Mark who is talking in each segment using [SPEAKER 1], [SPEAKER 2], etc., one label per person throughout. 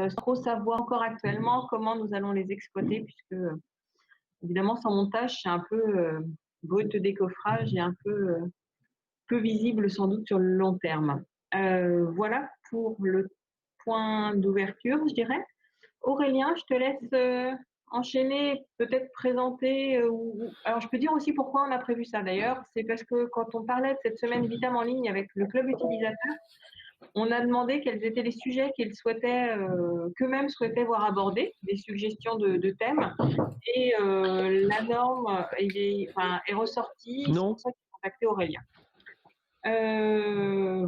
[SPEAKER 1] sans trop savoir encore actuellement comment nous allons les exploiter puisque, évidemment, sans montage, c'est un peu brut de décoffrage et un peu visible sans doute sur le long terme. Voilà pour le point d'ouverture, je dirais. Aurélien, je te laisse enchaîner, peut-être présenter. Alors, je peux dire aussi pourquoi on a prévu ça d'ailleurs. C'est parce que quand on parlait de cette semaine Vitam en ligne avec le club utilisateur, on a demandé quels étaient les sujets qu'ils souhaitaient, qu'eux-mêmes souhaitaient voir abordés, des suggestions de thèmes. Et la norme est ressortie. C'est
[SPEAKER 2] Non.
[SPEAKER 1] pour ça que j'ai contacté Aurélien.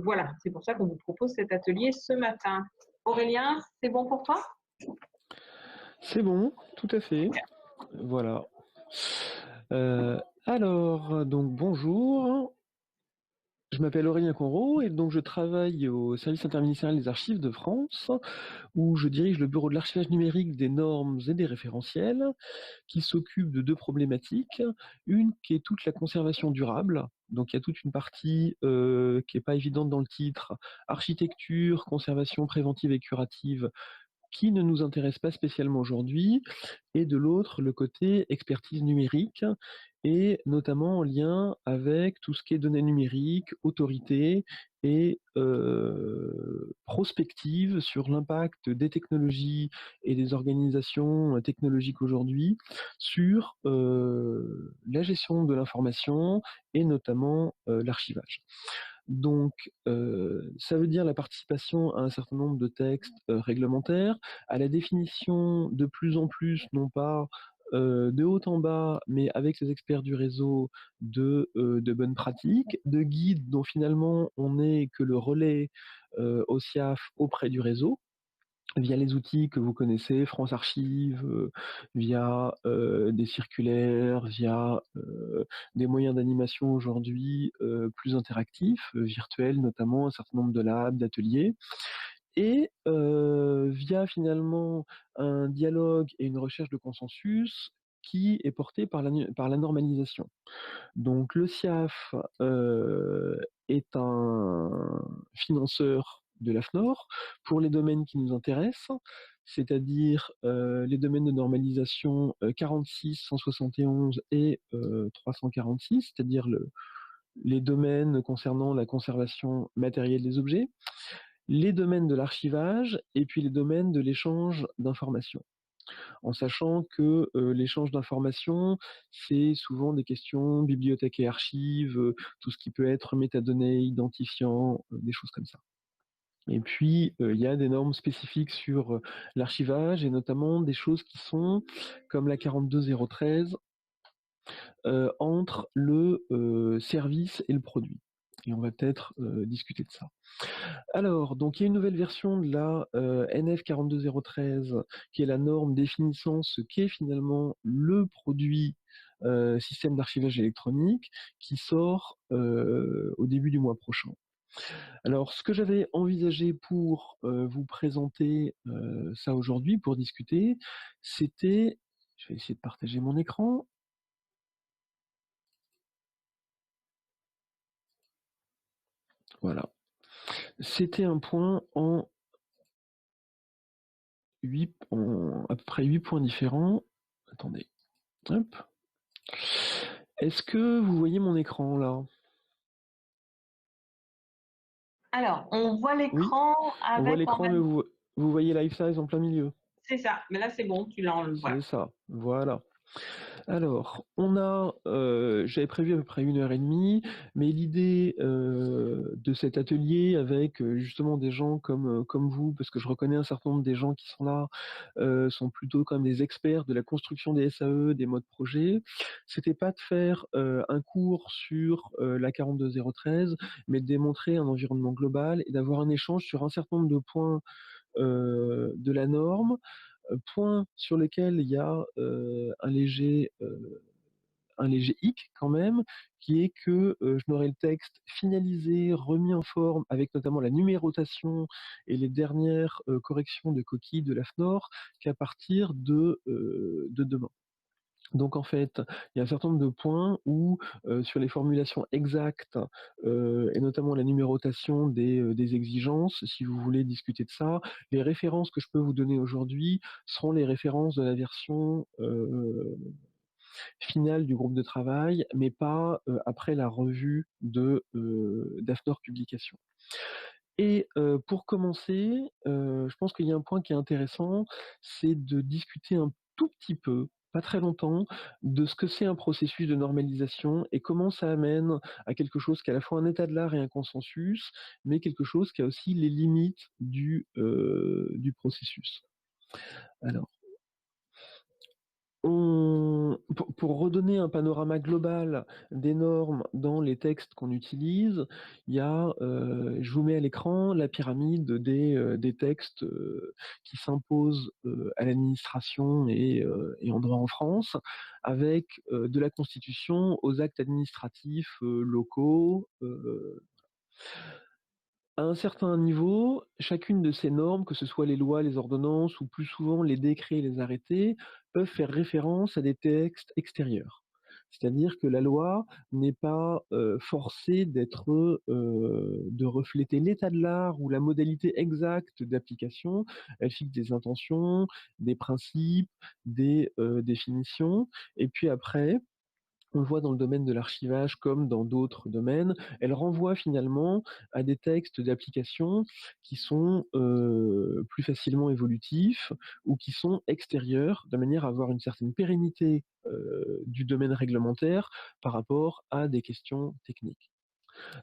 [SPEAKER 1] Voilà, c'est pour ça qu'on vous propose cet atelier ce matin. Aurélien, c'est bon pour toi?
[SPEAKER 2] C'est bon, tout à fait. Voilà. Alors, donc bonjour. Je m'appelle Aurélien Conro et donc je travaille au service interministériel des archives de France, où je dirige le bureau de l'archivage numérique des normes et des référentiels, qui s'occupe de deux problématiques. Une qui est toute la conservation durable. Donc il y a toute une partie qui n'est pas évidente dans le titre, architecture, conservation préventive et curative, qui ne nous intéresse pas spécialement aujourd'hui, et de l'autre, le côté expertise numérique, et notamment en lien avec tout ce qui est données numériques, autorité et prospective sur l'impact des technologies et des organisations technologiques aujourd'hui sur la gestion de l'information et notamment l'archivage. Donc, ça veut dire la participation à un certain nombre de textes réglementaires, à la définition de plus en plus, non pas de haut en bas, mais avec les experts du réseau, de bonnes pratiques, de guides dont finalement on n'est que le relais au SIAF auprès du réseau, via les outils que vous connaissez, France Archive, via des circulaires, via des moyens d'animation aujourd'hui plus interactifs, virtuels notamment, un certain nombre de labs, d'ateliers, et via finalement un dialogue et une recherche de consensus qui est porté par la normalisation. Donc le SIAF est un financeur de l'AFNOR pour les domaines qui nous intéressent, c'est-à-dire les domaines de normalisation 46, 171 et 346, c'est-à-dire les domaines concernant la conservation matérielle des objets, les domaines de l'archivage et puis les domaines de l'échange d'informations, en sachant que l'échange d'informations, c'est souvent des questions bibliothèque et archives, tout ce qui peut être métadonnées, identifiants, des choses comme ça. Et puis, il y a des normes spécifiques sur l'archivage et notamment des choses qui sont comme la 42013 entre le service et le produit. Et on va peut-être discuter de ça. Alors, donc il y a une nouvelle version de la NF 42013 qui est la norme définissant ce qu'est finalement le produit système d'archivage électronique qui sort au début du mois prochain. Alors, ce que j'avais envisagé pour vous présenter ça aujourd'hui, pour discuter, c'était, je vais essayer de partager mon écran. Voilà. C'était un point en à peu près 8 points différents. Attendez. Hop. Est-ce que vous voyez mon écran là?
[SPEAKER 1] Alors, on voit
[SPEAKER 2] Oui,
[SPEAKER 1] l'écran
[SPEAKER 2] on voit
[SPEAKER 1] avec en
[SPEAKER 2] l'écran, mais
[SPEAKER 1] même.
[SPEAKER 2] vous voyez Life Size en plein milieu.
[SPEAKER 1] C'est ça, mais là c'est bon, tu l'as,
[SPEAKER 2] C'est
[SPEAKER 1] voilà.
[SPEAKER 2] ça, voilà. Alors, j'avais prévu à peu près 1 h 30, mais l'idée de cet atelier avec justement des gens comme vous, parce que je reconnais un certain nombre des gens qui sont là, sont plutôt comme des experts de la construction des SAE, des modes projet, c'était pas de faire un cours sur la 42013, mais de démontrer un environnement global et d'avoir un échange sur un certain nombre de points de la norme, point sur lequel il y a un léger hic quand même, qui est que je n'aurai le texte finalisé, remis en forme, avec notamment la numérotation et les dernières corrections de coquilles de l'AFNOR, qu'à partir de demain. Donc en fait, il y a un certain nombre de points où, sur les formulations exactes, et notamment la numérotation des exigences, si vous voulez discuter de ça, les références que je peux vous donner aujourd'hui seront les références de la version, finale du groupe de travail, mais pas, après la revue d'AFNOR Publications. Et pour commencer, je pense qu'il y a un point qui est intéressant, c'est de discuter un tout petit peu, pas très longtemps, de ce que c'est un processus de normalisation et comment ça amène à quelque chose qui est à la fois un état de l'art et un consensus, mais quelque chose qui a aussi les limites du processus. Alors pour redonner un panorama global des normes dans les textes qu'on utilise, il y a, je vous mets à l'écran la pyramide des textes, qui s'imposent, à l'administration et en droit en France, avec, de la constitution aux actes administratifs, locaux, à un certain niveau, chacune de ces normes, que ce soit les lois, les ordonnances ou plus souvent les décrets et les arrêtés, peuvent faire référence à des textes extérieurs. C'est-à-dire que la loi n'est pas, forcée de refléter l'état de l'art ou la modalité exacte d'application. Elle fixe des intentions, des principes, des, définitions et puis après, on le voit dans le domaine de l'archivage comme dans d'autres domaines, elle renvoie finalement à des textes d'application qui sont, plus facilement évolutifs ou qui sont extérieurs, de manière à avoir une certaine pérennité, du domaine réglementaire par rapport à des questions techniques.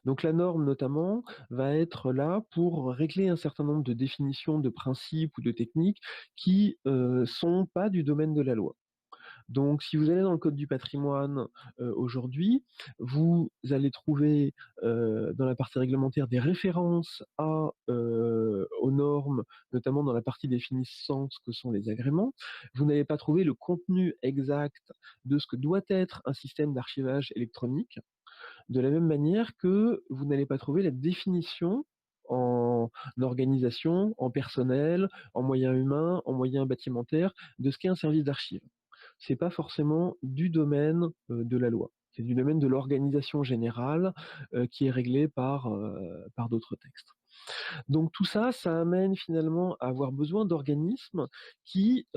[SPEAKER 2] Donc la norme notamment va être là pour régler un certain nombre de définitions, de principes ou de techniques qui, sont pas du domaine de la loi. Donc, si vous allez dans le code du patrimoine aujourd'hui, vous allez trouver dans la partie réglementaire des références aux normes, notamment dans la partie définissant ce que sont les agréments. Vous n'allez pas trouver le contenu exact de ce que doit être un système d'archivage électronique, de la même manière que vous n'allez pas trouver la définition en organisation, en personnel, en moyens humains, en moyens bâtimentaires, de ce qu'est un service d'archives. C'est pas forcément du domaine, de la loi. C'est du domaine de l'organisation générale, qui est réglé par d'autres textes. Donc tout ça, ça amène finalement à avoir besoin d'organismes qui,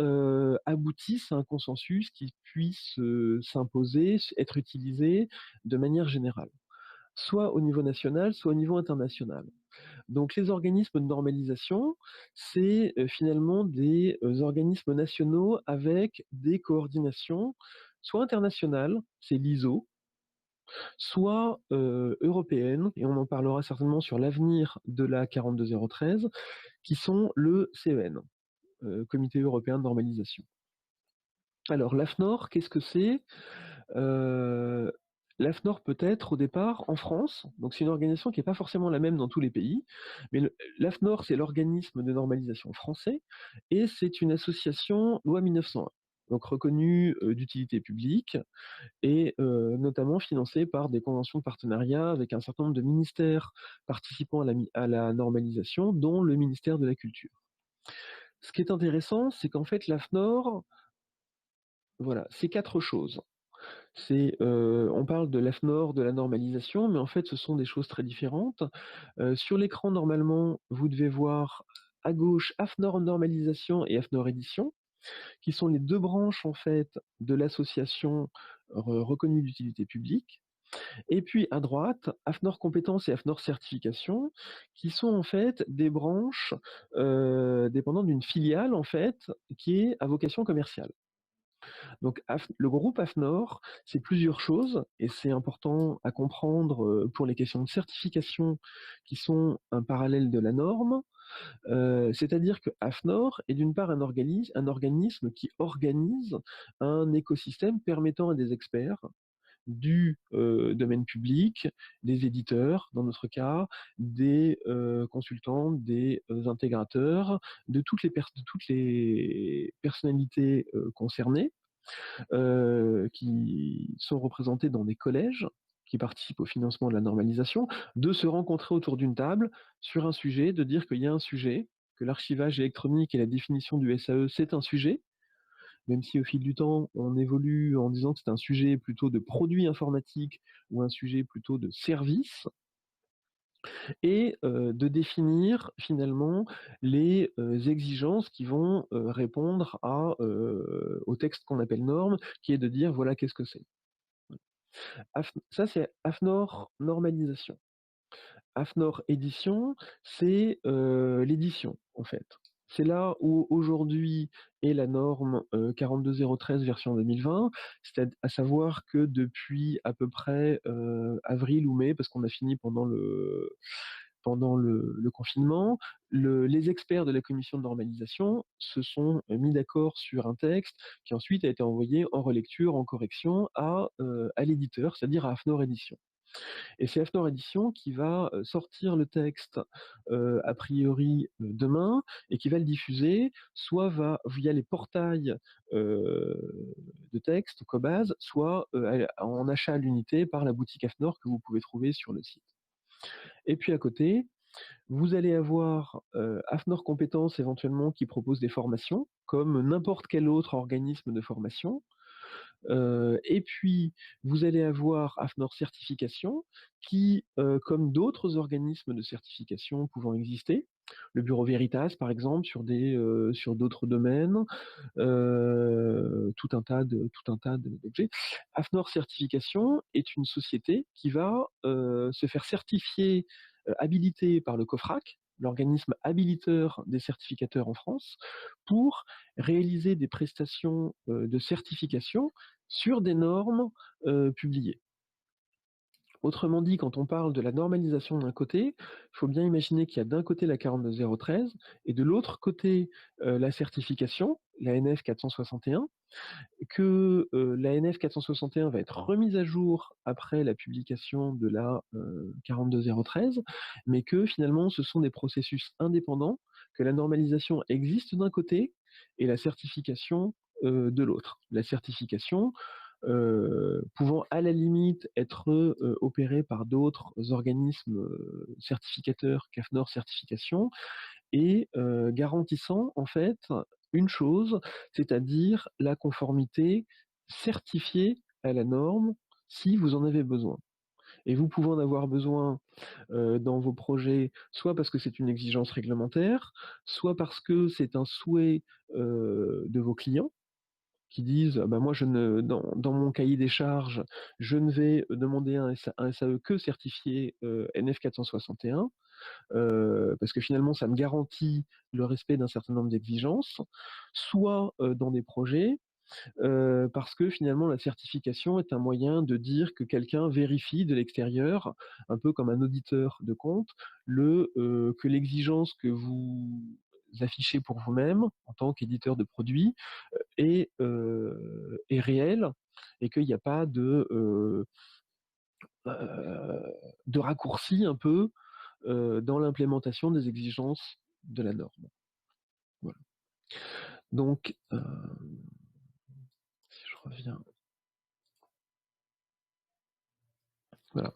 [SPEAKER 2] aboutissent à un consensus qui puisse, s'imposer, être utilisé de manière générale, soit au niveau national, soit au niveau international. Donc les organismes de normalisation, c'est, finalement des, organismes nationaux avec des coordinations, soit internationales, c'est l'ISO, soit, européennes et on en parlera certainement sur l'avenir de la 42013, qui sont le CEN, Comité européen de normalisation. Alors l'AFNOR, qu'est-ce que c'est? Heu, L'AFNOR peut être au départ en France, donc c'est une organisation qui est pas forcément la même dans tous les pays, mais l'AFNOR, c'est l'organisme de normalisation français et c'est une association loi 1901, donc reconnue, d'utilité publique et notamment financée par des conventions de partenariat avec un certain nombre de ministères participant à la normalisation, dont le ministère de la Culture. Ce qui est intéressant, c'est qu'en fait l'AFNOR, voilà, c'est 4 choses. On parle de l'AFNOR, de la normalisation, mais en fait, ce sont des choses très différentes. Sur l'écran, normalement, vous devez voir à gauche AFNOR normalisation et AFNOR édition, qui sont les 2 branches, en fait, de l'association reconnue d'utilité publique. Et puis à droite, AFNOR compétences et AFNOR certification, qui sont en fait des branches, dépendantes d'une filiale, en fait, qui est à vocation commerciale. Donc le groupe AFNOR, c'est plusieurs choses et c'est important à comprendre, pour les questions de certification qui sont un parallèle de la norme. C'est-à-dire que AFNOR est d'une part un organisme qui organise un écosystème permettant à des experts du, domaine public, des éditeurs dans notre cas, des, consultants, des, intégrateurs, de toutes les personnalités, concernées, qui sont représentés dans des collèges, qui participent au financement de la normalisation, de se rencontrer autour d'une table sur un sujet, de dire qu'il y a un sujet, que l'archivage électronique et la définition du SAE, c'est un sujet, même si au fil du temps, on évolue en disant que c'est un sujet plutôt de produit informatique ou un sujet plutôt de service, et de définir finalement les exigences qui vont répondre au texte qu'on appelle norme, qui est de dire voilà qu'est-ce que c'est. Ça c'est AFNOR normalisation. AFNOR édition, c'est l'édition en fait. C'est là où aujourd'hui est la norme 42013 version 2020, c'est à savoir que depuis à peu près avril ou mai, parce qu'on a fini pendant le confinement, les experts de la commission de normalisation se sont mis d'accord sur un texte qui ensuite a été envoyé en relecture, en correction à l'éditeur, c'est-à-dire à AFNOR Édition. Et c'est AFNOR Édition qui va sortir le texte a priori demain et qui va le diffuser, soit via les portails de texte, Cobase, soit en achat à l'unité par la boutique AFNOR que vous pouvez trouver sur le site. Et puis à côté, vous allez avoir AFNOR Compétences éventuellement qui propose des formations, comme n'importe quel autre organisme de formation. Et puis, vous allez avoir AFNOR Certification qui, comme d'autres organismes de certification pouvant exister, le Bureau Veritas par exemple sur d'autres domaines, tout un tas d'objets. AFNOR Certification est une société qui va se faire certifier, habilitée par le COFRAC, l'organisme habiliteur des certificateurs en France, pour réaliser des prestations de certification sur des normes publiées. Autrement dit, quand on parle de la normalisation d'un côté, il faut bien imaginer qu'il y a d'un côté la 42013 et de l'autre côté la certification, la NF 461, que la NF 461 va être remise à jour après la publication de la 42013, mais que finalement ce sont des processus indépendants, que la normalisation existe d'un côté et la certification de l'autre. La certification pouvant à la limite être opérée par d'autres organismes certificateurs qu'AFNOR Certification, et garantissant en fait une chose, c'est-à-dire la conformité certifiée à la norme si vous en avez besoin. Et vous pouvez en avoir besoin dans vos projets, soit parce que c'est une exigence réglementaire, soit parce que c'est un souhait de vos clients qui disent bah moi dans mon cahier des charges, je ne vais demander un SAE que certifié NF 461 parce que finalement ça me garantit le respect d'un certain nombre d'exigences, soit dans des projets parce que finalement la certification est un moyen de dire que quelqu'un vérifie de l'extérieur, un peu comme un auditeur de compte, que l'exigence que vous affichez pour vous-même en tant qu'éditeur de produits est réelle et qu'il n'y a pas de raccourci un peu dans l'implémentation des exigences de la norme. Voilà. Donc, si je reviens. Voilà.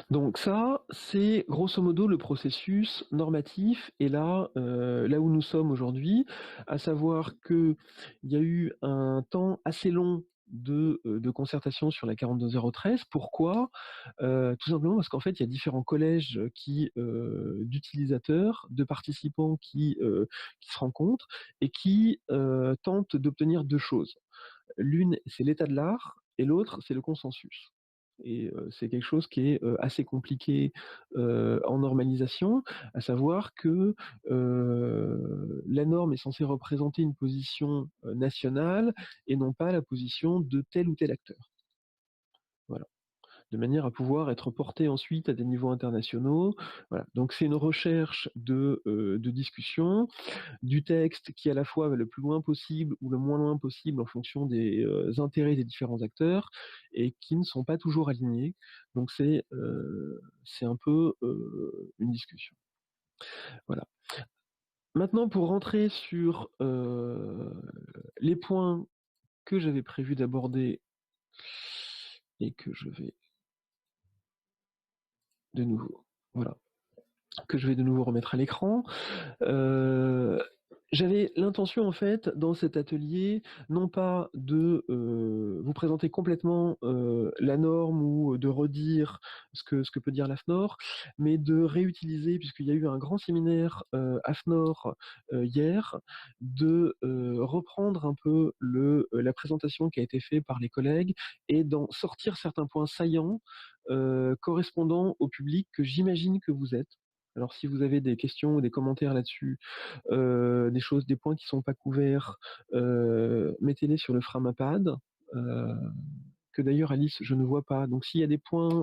[SPEAKER 2] Donc ça, c'est grosso modo le processus normatif et là où nous sommes aujourd'hui, à savoir qu'il y a eu un temps assez long de concertation sur la 42013. Pourquoi tout simplement parce qu'en fait, il y a différents collèges d'utilisateurs, de participants qui se rencontrent et qui tentent d'obtenir deux choses. L'une, c'est l'état de l'art et l'autre, c'est le consensus. Et c'est quelque chose qui est assez compliqué en normalisation, à savoir que la norme est censée représenter une position nationale et non pas la position de tel ou tel acteur. Voilà. De manière à pouvoir être porté ensuite à des niveaux internationaux. Voilà. Donc c'est une recherche de discussion, du texte qui à la fois va le plus loin possible ou le moins loin possible en fonction des intérêts des différents acteurs et qui ne sont pas toujours alignés. Donc c'est un peu une discussion. Voilà. Maintenant, pour rentrer sur les points que j'avais prévu d'aborder et que je vais de nouveau, voilà, que je vais de nouveau remettre à l'écran. J'avais l'intention en fait dans cet atelier, non pas de, vous présenter complètement, la norme ou de redire ce que peut dire l'AFNOR, mais de réutiliser puisqu'il y a eu un grand séminaire, AFNOR, hier, de, reprendre un peu la présentation qui a été faite par les collègues et d'en sortir certains points saillants, correspondant au public que j'imagine que vous êtes. Alors si vous avez des questions ou des commentaires là-dessus, des points qui sont pas couverts, mettez-les sur le Framapad, heu, que d'ailleurs Alice, je ne vois pas. Donc s'il y a des points,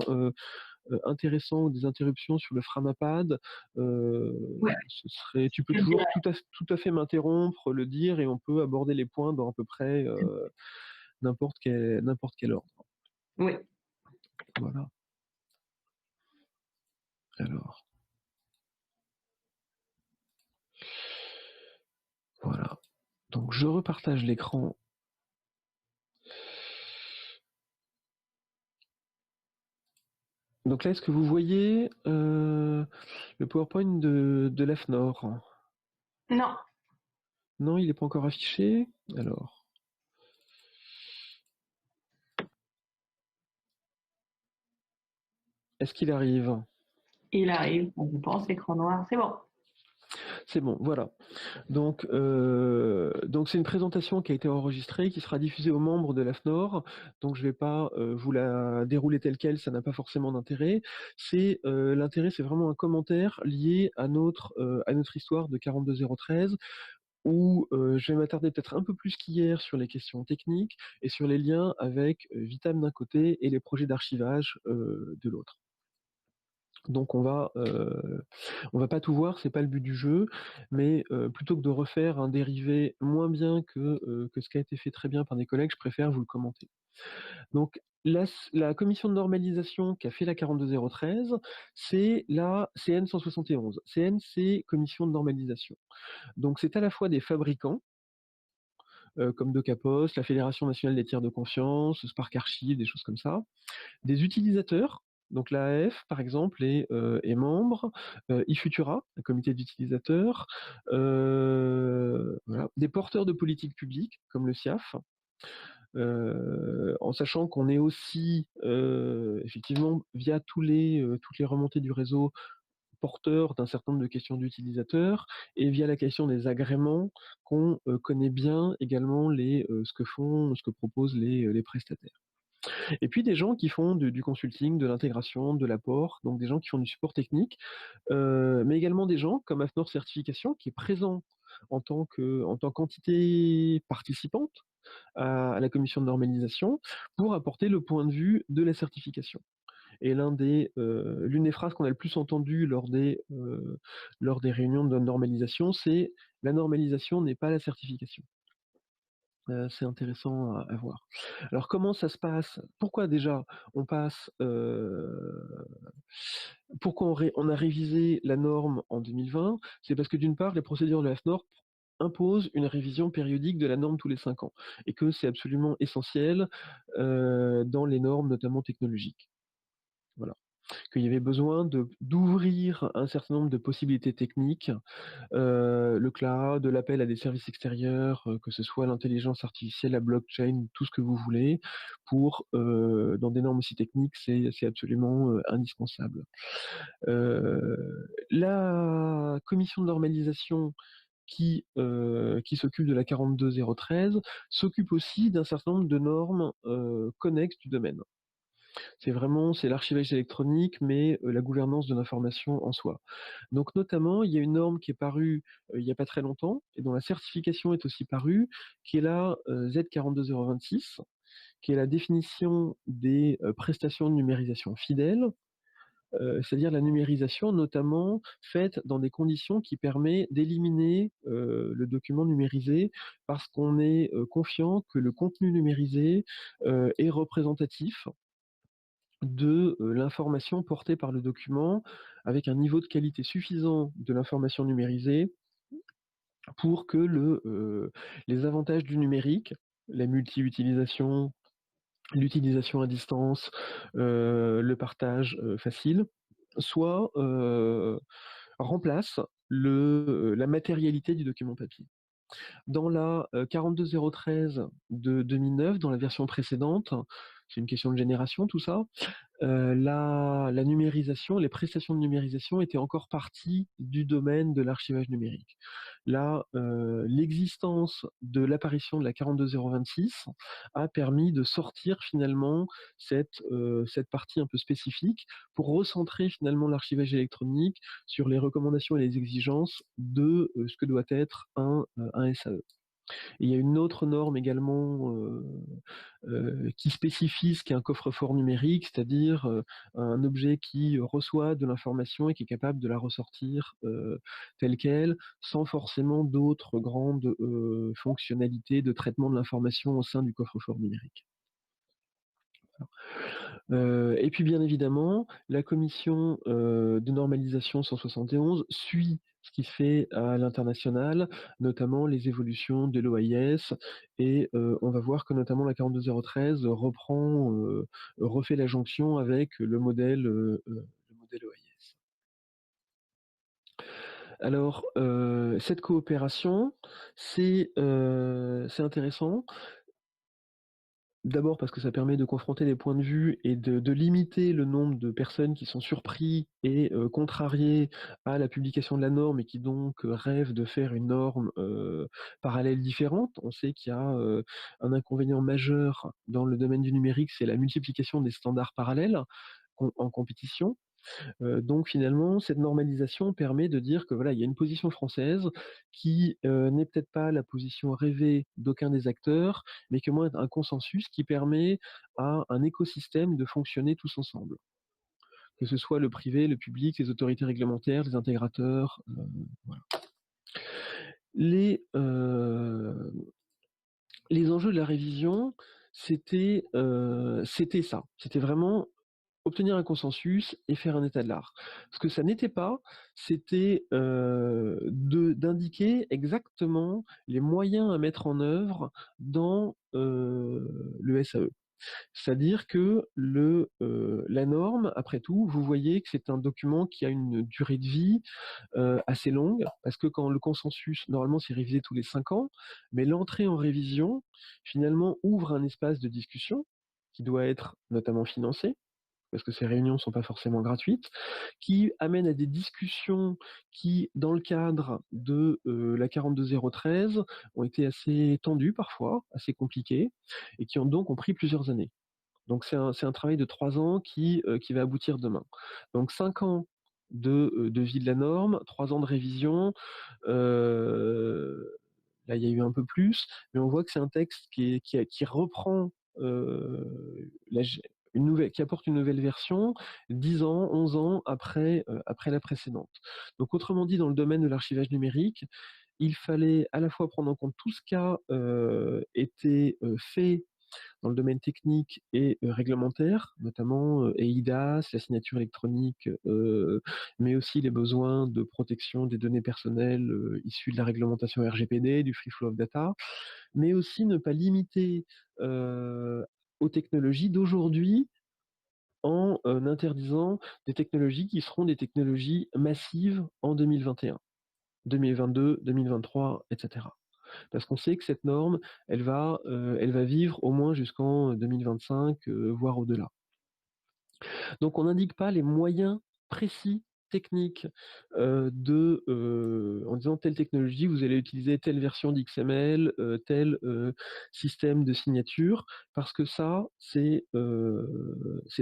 [SPEAKER 2] intéressants ou des interruptions sur le Framapad,
[SPEAKER 1] Ouais,
[SPEAKER 2] ce serait tu peux
[SPEAKER 1] je te
[SPEAKER 2] toujours
[SPEAKER 1] dirai.
[SPEAKER 2] tout à fait m'interrompre, le dire et on peut aborder les points dans à peu près, n'importe quel ordre.
[SPEAKER 1] Oui.
[SPEAKER 2] Voilà. Alors, voilà. Donc je repartage l'écran. Donc là, est-ce que vous voyez, le PowerPoint de l'AFNOR?
[SPEAKER 1] Non,
[SPEAKER 2] Non, il n'est pas encore affiché? Alors. Est-ce qu'il arrive?
[SPEAKER 1] il arrive, je pense, écran noir, c'est bon.
[SPEAKER 2] C'est bon, voilà. Donc c'est une présentation qui a été enregistrée, qui sera diffusée aux membres de l'AFNOR. Donc je vais pas vous la dérouler telle quelle, ça n'a pas forcément d'intérêt. L'intérêt, c'est vraiment un commentaire lié à notre histoire de 42013, où je vais m'attarder peut-être un peu plus qu'hier sur les questions techniques et sur les liens avec Vitam d'un côté et les projets d'archivage de l'autre. Donc on va pas tout voir, c'est pas le but du jeu, mais plutôt que de refaire un dérivé moins bien que ce qui a été fait très bien par des collègues, je préfère vous le commenter. Donc la commission de normalisation qui a fait la 42013, c'est la CN 171. CN, c'est commission de normalisation. Donc c'est à la fois des fabricants, comme Docapos, la Fédération nationale des tiers de confiance, Spark Archive, des choses comme ça, des utilisateurs, donc l'AF par exemple est membre, eFutura, un comité d'utilisateurs, voilà, des porteurs de politique publique comme le SIAF, en sachant qu'on est aussi effectivement via toutes les remontées du réseau porteur d'un certain nombre de questions d'utilisateurs et via la question des agréments qu'on connaît bien également ce que proposent les prestataires. Et puis des gens qui font du consulting, de l'intégration, de l'apport, donc des gens qui font du support technique, mais également des gens comme AFNOR Certification qui est présent en tant qu'entité participante à la commission de normalisation pour apporter le point de vue de la certification. Et l'une des phrases qu'on a le plus entendues lors des réunions de normalisation, c'est la normalisation n'est pas la certification. C'est intéressant à voir. Alors comment ça se passe? Pourquoi déjà on passe, pourquoi on a révisé la norme en 2020? C'est parce que d'une part, les procédures de l'AFNOR imposent une révision périodique de la norme tous les 5 ans et que c'est absolument essentiel, dans les normes notamment technologiques. Voilà. Qu'il y avait besoin d'ouvrir un certain nombre de possibilités techniques, le cloud, l'appel à des services extérieurs, que ce soit l'intelligence artificielle, la blockchain, tout ce que vous voulez, dans des normes aussi techniques, c'est absolument indispensable. La commission de normalisation qui s'occupe de la 42013 s'occupe aussi d'un certain nombre de normes connexes du domaine. C'est l'archivage électronique, mais la gouvernance de l'information en soi. Donc notamment, il y a une norme qui est parue il n'y a pas très longtemps et dont la certification est aussi parue, qui est la Z42026, qui est la définition des prestations de numérisation fidèles, c'est-à-dire la numérisation notamment faite dans des conditions qui permet d'éliminer le document numérisé parce qu'on est confiant que le contenu numérisé est représentatif de l'information portée par le document, avec un niveau de qualité suffisant de l'information numérisée pour que les avantages du numérique, la multi-utilisation, l'utilisation à distance, le partage facile, remplacent la matérialité du document papier. Dans la 42013 de 2009, dans la version précédente, c'est une question de génération tout ça, la numérisation, les prestations de numérisation étaient encore partie du domaine de l'archivage numérique. Là, l'existence de l'apparition de la 42026 a permis de sortir finalement cette partie un peu spécifique pour recentrer finalement l'archivage électronique sur les recommandations et les exigences de ce que doit être un SAE. Et il y a une autre norme également qui spécifie ce qu'est un coffre-fort numérique, c'est-à-dire un objet qui reçoit de l'information et qui est capable de la ressortir telle qu'elle, sans forcément d'autres grandes fonctionnalités de traitement de l'information au sein du coffre-fort numérique. Et puis bien évidemment, la commission de normalisation 171 suit ce qui se fait à l'international, notamment les évolutions de l'OIS, et on va voir que notamment la 42013 refait la jonction avec le modèle OIS. Alors, cette coopération, c'est intéressant. D'abord parce que ça permet de confronter les points de vue et de limiter le nombre de personnes qui sont surpris et contrariées à la publication de la norme et qui donc rêvent de faire une norme parallèle différente. On sait qu'il y a un inconvénient majeur dans le domaine du numérique, c'est la multiplication des standards parallèles en compétition. Donc finalement, cette normalisation permet de dire que voilà, il y a une position française qui n'est peut-être pas la position rêvée d'aucun des acteurs, mais qui au moins est un consensus qui permet à un écosystème de fonctionner tous ensemble. Que ce soit le privé, le public, les autorités réglementaires, les intégrateurs, voilà. Les enjeux de la révision, c'était ça. C'était vraiment obtenir un consensus et faire un état de l'art. Ce que ça n'était pas, c'était d'indiquer exactement les moyens à mettre en œuvre dans le SAE. C'est-à-dire que la norme, après tout, vous voyez que c'est un document qui a une durée de vie assez longue, parce que quand le consensus, normalement, c'est révisé tous les 5 ans, mais l'entrée en révision, finalement, ouvre un espace de discussion qui doit être notamment financé, parce que ces réunions ne sont pas forcément gratuites, qui amènent à des discussions qui, dans le cadre de la 42013, ont été assez tendues parfois, assez compliquées, et qui ont pris plusieurs années. Donc c'est un travail de 3 ans qui va aboutir demain. Donc 5 ans de vie de la norme, 3 ans de révision, là il y a eu un peu plus, mais on voit que c'est un texte qui reprend qui apporte une nouvelle version 10 ans, 11 ans après la précédente. Donc autrement dit, dans le domaine de l'archivage numérique, il fallait à la fois prendre en compte tout ce qui a été fait dans le domaine technique et réglementaire, notamment eIDAS, la signature électronique, mais aussi les besoins de protection des données personnelles issues de la réglementation RGPD, du Free Flow of Data, mais aussi ne pas limiter aux technologies d'aujourd'hui en interdisant des technologies qui seront des technologies massives en 2021, 2022, 2023, etc. Parce qu'on sait que cette norme, elle va vivre au moins jusqu'en 2025, voire au-delà. Donc on n'indique pas les moyens précis techniques en disant telle technologie, vous allez utiliser telle version d'XML, tel système de signature, parce que ça, c'est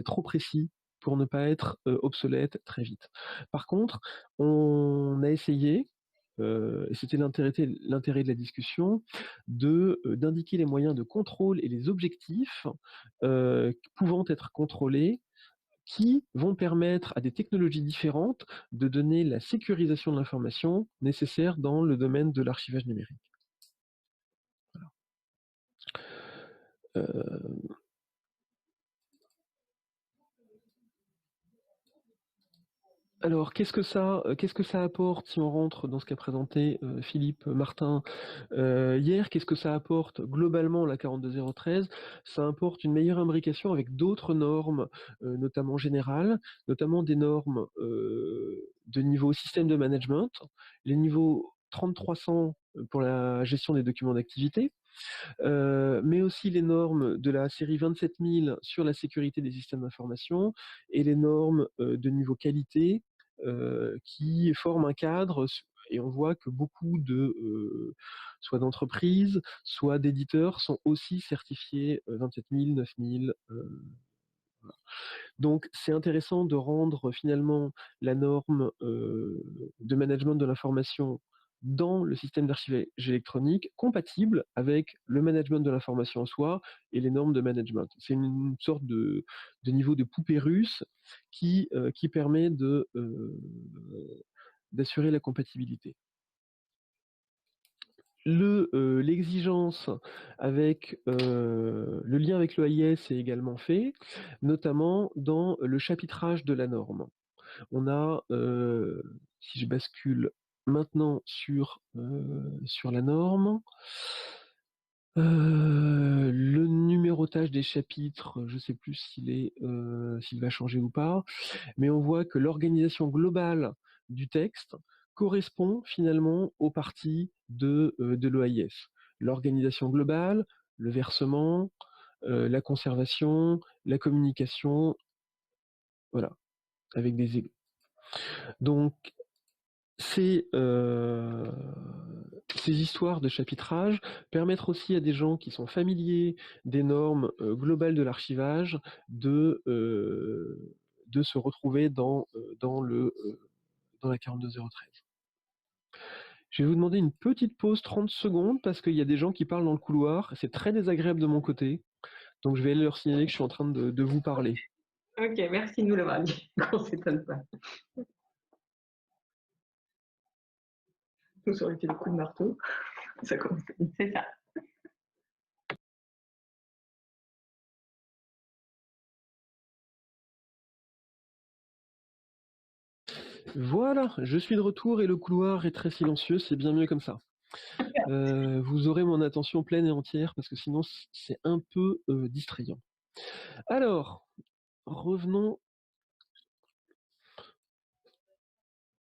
[SPEAKER 2] trop précis pour ne pas être obsolète très vite. Par contre, on a essayé, et c'était l'intérêt de la discussion, d'indiquer les moyens de contrôle et les objectifs pouvant être contrôlés, qui vont permettre à des technologies différentes de donner la sécurisation de l'information nécessaire dans le domaine de l'archivage numérique. Voilà. Alors, qu'est-ce que ça apporte si on rentre dans ce qu'a présenté Philippe Martin hier? Qu'est-ce que ça apporte globalement la 42013? Ça apporte une meilleure imbrication avec d'autres normes, notamment générales, notamment des normes de niveau système de management. Les niveaux 3300 pour la gestion des documents d'activité, mais aussi les normes de la série 27000 sur la sécurité des systèmes d'information et les normes de niveau qualité qui forment un cadre. Et on voit que beaucoup de soit d'entreprises, soit d'éditeurs sont aussi certifiés 27000, 9000. Donc c'est intéressant de rendre finalement la norme de management de l'information dans le système d'archivage électronique compatible avec le management de l'information en soi et les normes de management. C'est une sorte de niveau de poupée russe qui permet d'assurer la compatibilité. L'exigence avec le lien avec l'EAIS est également fait, notamment dans le chapitrage de la norme. On a, si je bascule maintenant sur la norme, le numérotage des chapitres, je ne sais plus s'il va changer ou pas, mais on voit que l'organisation globale du texte correspond finalement aux parties de l'OAIS. L'organisation globale, le versement, la conservation, la communication, voilà, avec des. Donc, ces histoires de chapitrage permettent aussi à des gens qui sont familiers des normes globales de l'archivage de se retrouver dans la 42013. Je vais vous demander une petite pause 30 secondes parce qu'il y a des gens qui parlent dans le couloir. C'est très désagréable de mon côté. Donc je vais aller leur signaler que je suis en train de vous parler.
[SPEAKER 1] Ok, merci de nous l'avoir dit. On ne s'étonne pas. Nous aurait fait le coup de marteau. Ça commence. C'est ça.
[SPEAKER 2] Voilà, je suis de retour et le couloir est très silencieux, c'est bien mieux comme ça. Vous aurez mon attention pleine et entière parce que sinon c'est un peu distrayant. Alors, revenons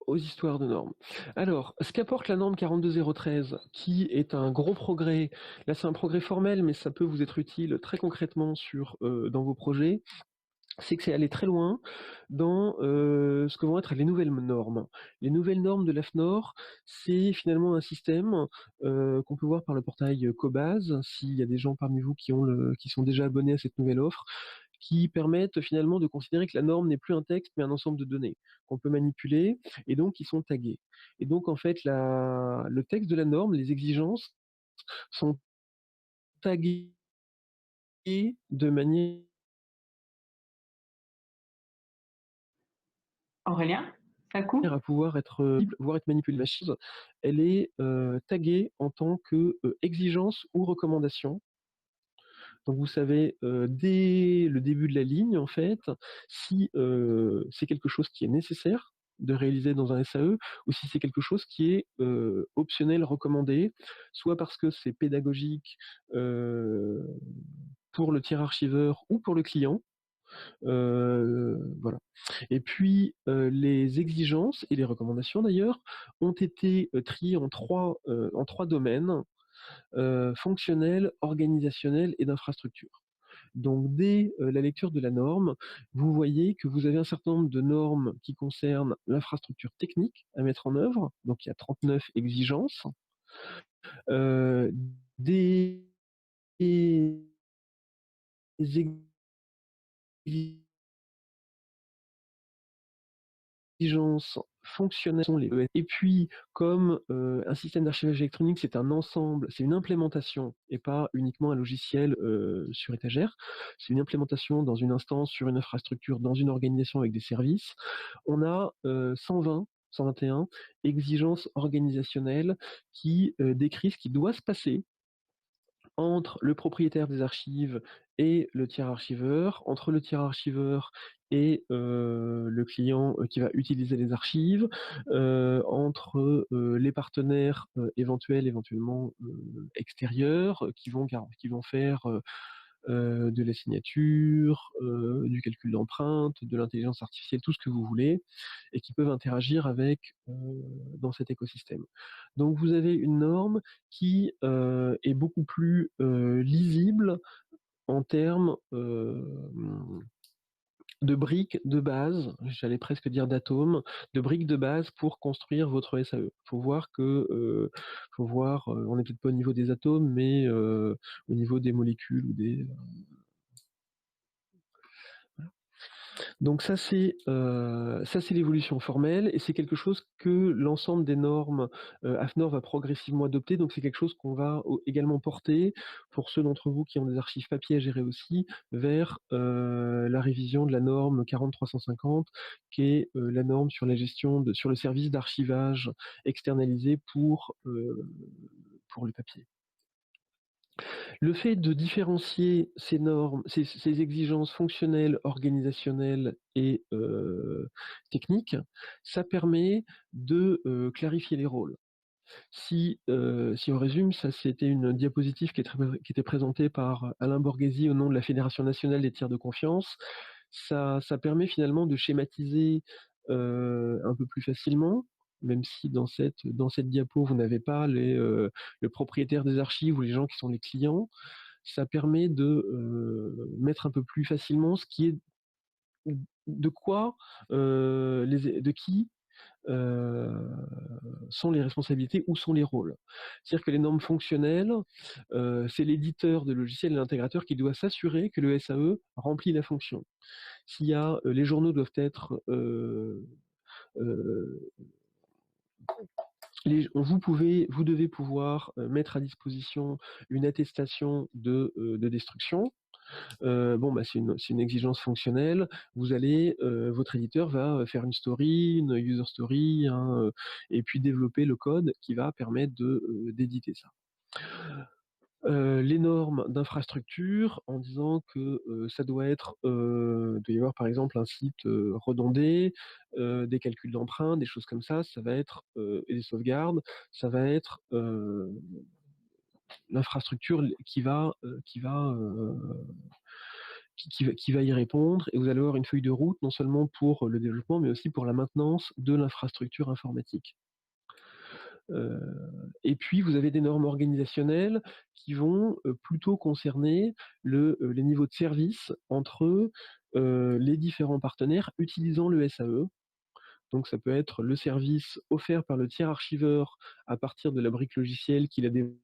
[SPEAKER 2] aux histoires de normes. Alors, ce qu'apporte la norme 42013, qui est un gros progrès, là c'est un progrès formel, mais ça peut vous être utile très concrètement dans vos projets, c'est que c'est aller très loin dans ce que vont être les nouvelles normes. Les nouvelles normes de l'AFNOR, c'est finalement un système qu'on peut voir par le portail Cobase, s'il y a des gens parmi vous qui sont déjà abonnés à cette nouvelle offre, qui permettent finalement de considérer que la norme n'est plus un texte, mais un ensemble de données qu'on peut manipuler, et donc qui sont taguées. Et donc en fait, le texte de la norme, les exigences, sont taguées de manière.
[SPEAKER 1] Aurélien, ça coupe?
[SPEAKER 2] À pouvoir être manipulée. La chose, elle est taguée en tant que exigence ou recommandation. Donc vous savez dès le début de la ligne en fait si c'est quelque chose qui est nécessaire de réaliser dans un SAE ou si c'est quelque chose qui est optionnel, recommandé, soit parce que c'est pédagogique pour le tiers archiveur ou pour le client. Voilà. Et puis les exigences et les recommandations d'ailleurs ont été triées en trois domaines fonctionnel, organisationnel et d'infrastructure. Donc dès la lecture de la norme, vous voyez que vous avez un certain nombre de normes qui concernent l'infrastructure technique à mettre en œuvre. Donc il y a 39 exigences. Des exigences fonctionnelles sont les ES. Et puis, comme un système d'archivage électronique, c'est un ensemble, c'est une implémentation et pas uniquement un logiciel sur étagère. C'est une implémentation dans une instance, sur une infrastructure, dans une organisation avec des services. On a 121 exigences organisationnelles qui décrivent ce qui doit se passer entre le propriétaire des archives et le tiers archiveur, entre le tiers archiveur et le client qui va utiliser les archives, entre les partenaires éventuellement extérieurs qui vont faire de la signature, du calcul d'empreinte, de l'intelligence artificielle, tout ce que vous voulez, et qui peuvent interagir avec dans cet écosystème. Donc vous avez une norme qui est beaucoup plus lisible en termes de briques de base, j'allais presque dire d'atomes, de briques de base pour construire votre SAE. Faut voir que, on n'est peut-être pas au niveau des atomes, mais au niveau des molécules ou des. Donc ça c'est l'évolution formelle et c'est quelque chose que l'ensemble des normes AFNOR va progressivement adopter. Donc c'est quelque chose qu'on va également porter pour ceux d'entre vous qui ont des archives papier à gérer aussi vers la révision de la norme 40350 qui est la norme sur la gestion sur le service d'archivage externalisé pour le papier. Le fait de différencier ces normes, ces exigences fonctionnelles, organisationnelles et techniques, ça permet de clarifier les rôles. Si on résume, ça c'était une diapositive qui était présentée par Alain Borghesi au nom de la Fédération nationale des tiers de confiance. Ça permet finalement de schématiser un peu plus facilement, même si dans cette diapo, vous n'avez pas le propriétaire des archives ou les gens qui sont les clients. Ça permet de mettre un peu plus facilement ce qui est de quoi, de qui sont les responsabilités, où sont les rôles. C'est-à-dire que les normes fonctionnelles, c'est l'éditeur de logiciel et l'intégrateur qui doit s'assurer que le SAE remplit la fonction. S'il y a, les journaux doivent être vous devez pouvoir mettre à disposition une attestation de destruction. C'est une exigence fonctionnelle. Vous allez, votre éditeur va faire une story, une user story, hein, et puis développer le code qui va permettre d'éditer ça. Les normes d'infrastructure en disant que ça doit être, doit y avoir par exemple un site redondé, des calculs d'empreintes, des choses comme ça va être, et des sauvegardes, ça va être l'infrastructure qui va y répondre et vous allez avoir une feuille de route non seulement pour le développement mais aussi pour la maintenance de l'infrastructure informatique. Et puis vous avez des normes organisationnelles qui vont plutôt concerner les niveaux de service entre les différents partenaires utilisant le SAE. Donc ça peut être le service offert par le tiers archiveur à partir de la brique logicielle qu'il a développée.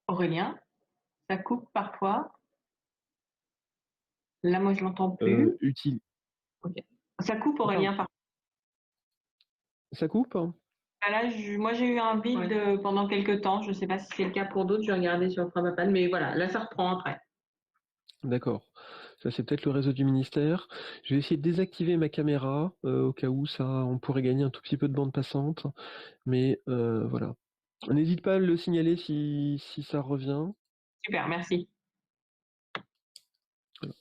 [SPEAKER 1] Aurélien, ça coupe parfois. Là, moi, je l'entends plus. Ok. Ça coupe, Aurélien, parfois.
[SPEAKER 2] Ça coupe?
[SPEAKER 1] Ah là, moi, j'ai eu un vide pendant quelques temps. Je ne sais pas si c'est le cas pour d'autres. Je vais regarder sur Frapapal, mais voilà, là, ça reprend après.
[SPEAKER 2] D'accord. Ça, c'est peut-être le réseau du ministère. Je vais essayer de désactiver ma caméra au cas où on pourrait gagner un tout petit peu de bande passante. Mais voilà. N'hésite pas à le signaler si ça revient.
[SPEAKER 1] Super, merci.
[SPEAKER 2] Voilà.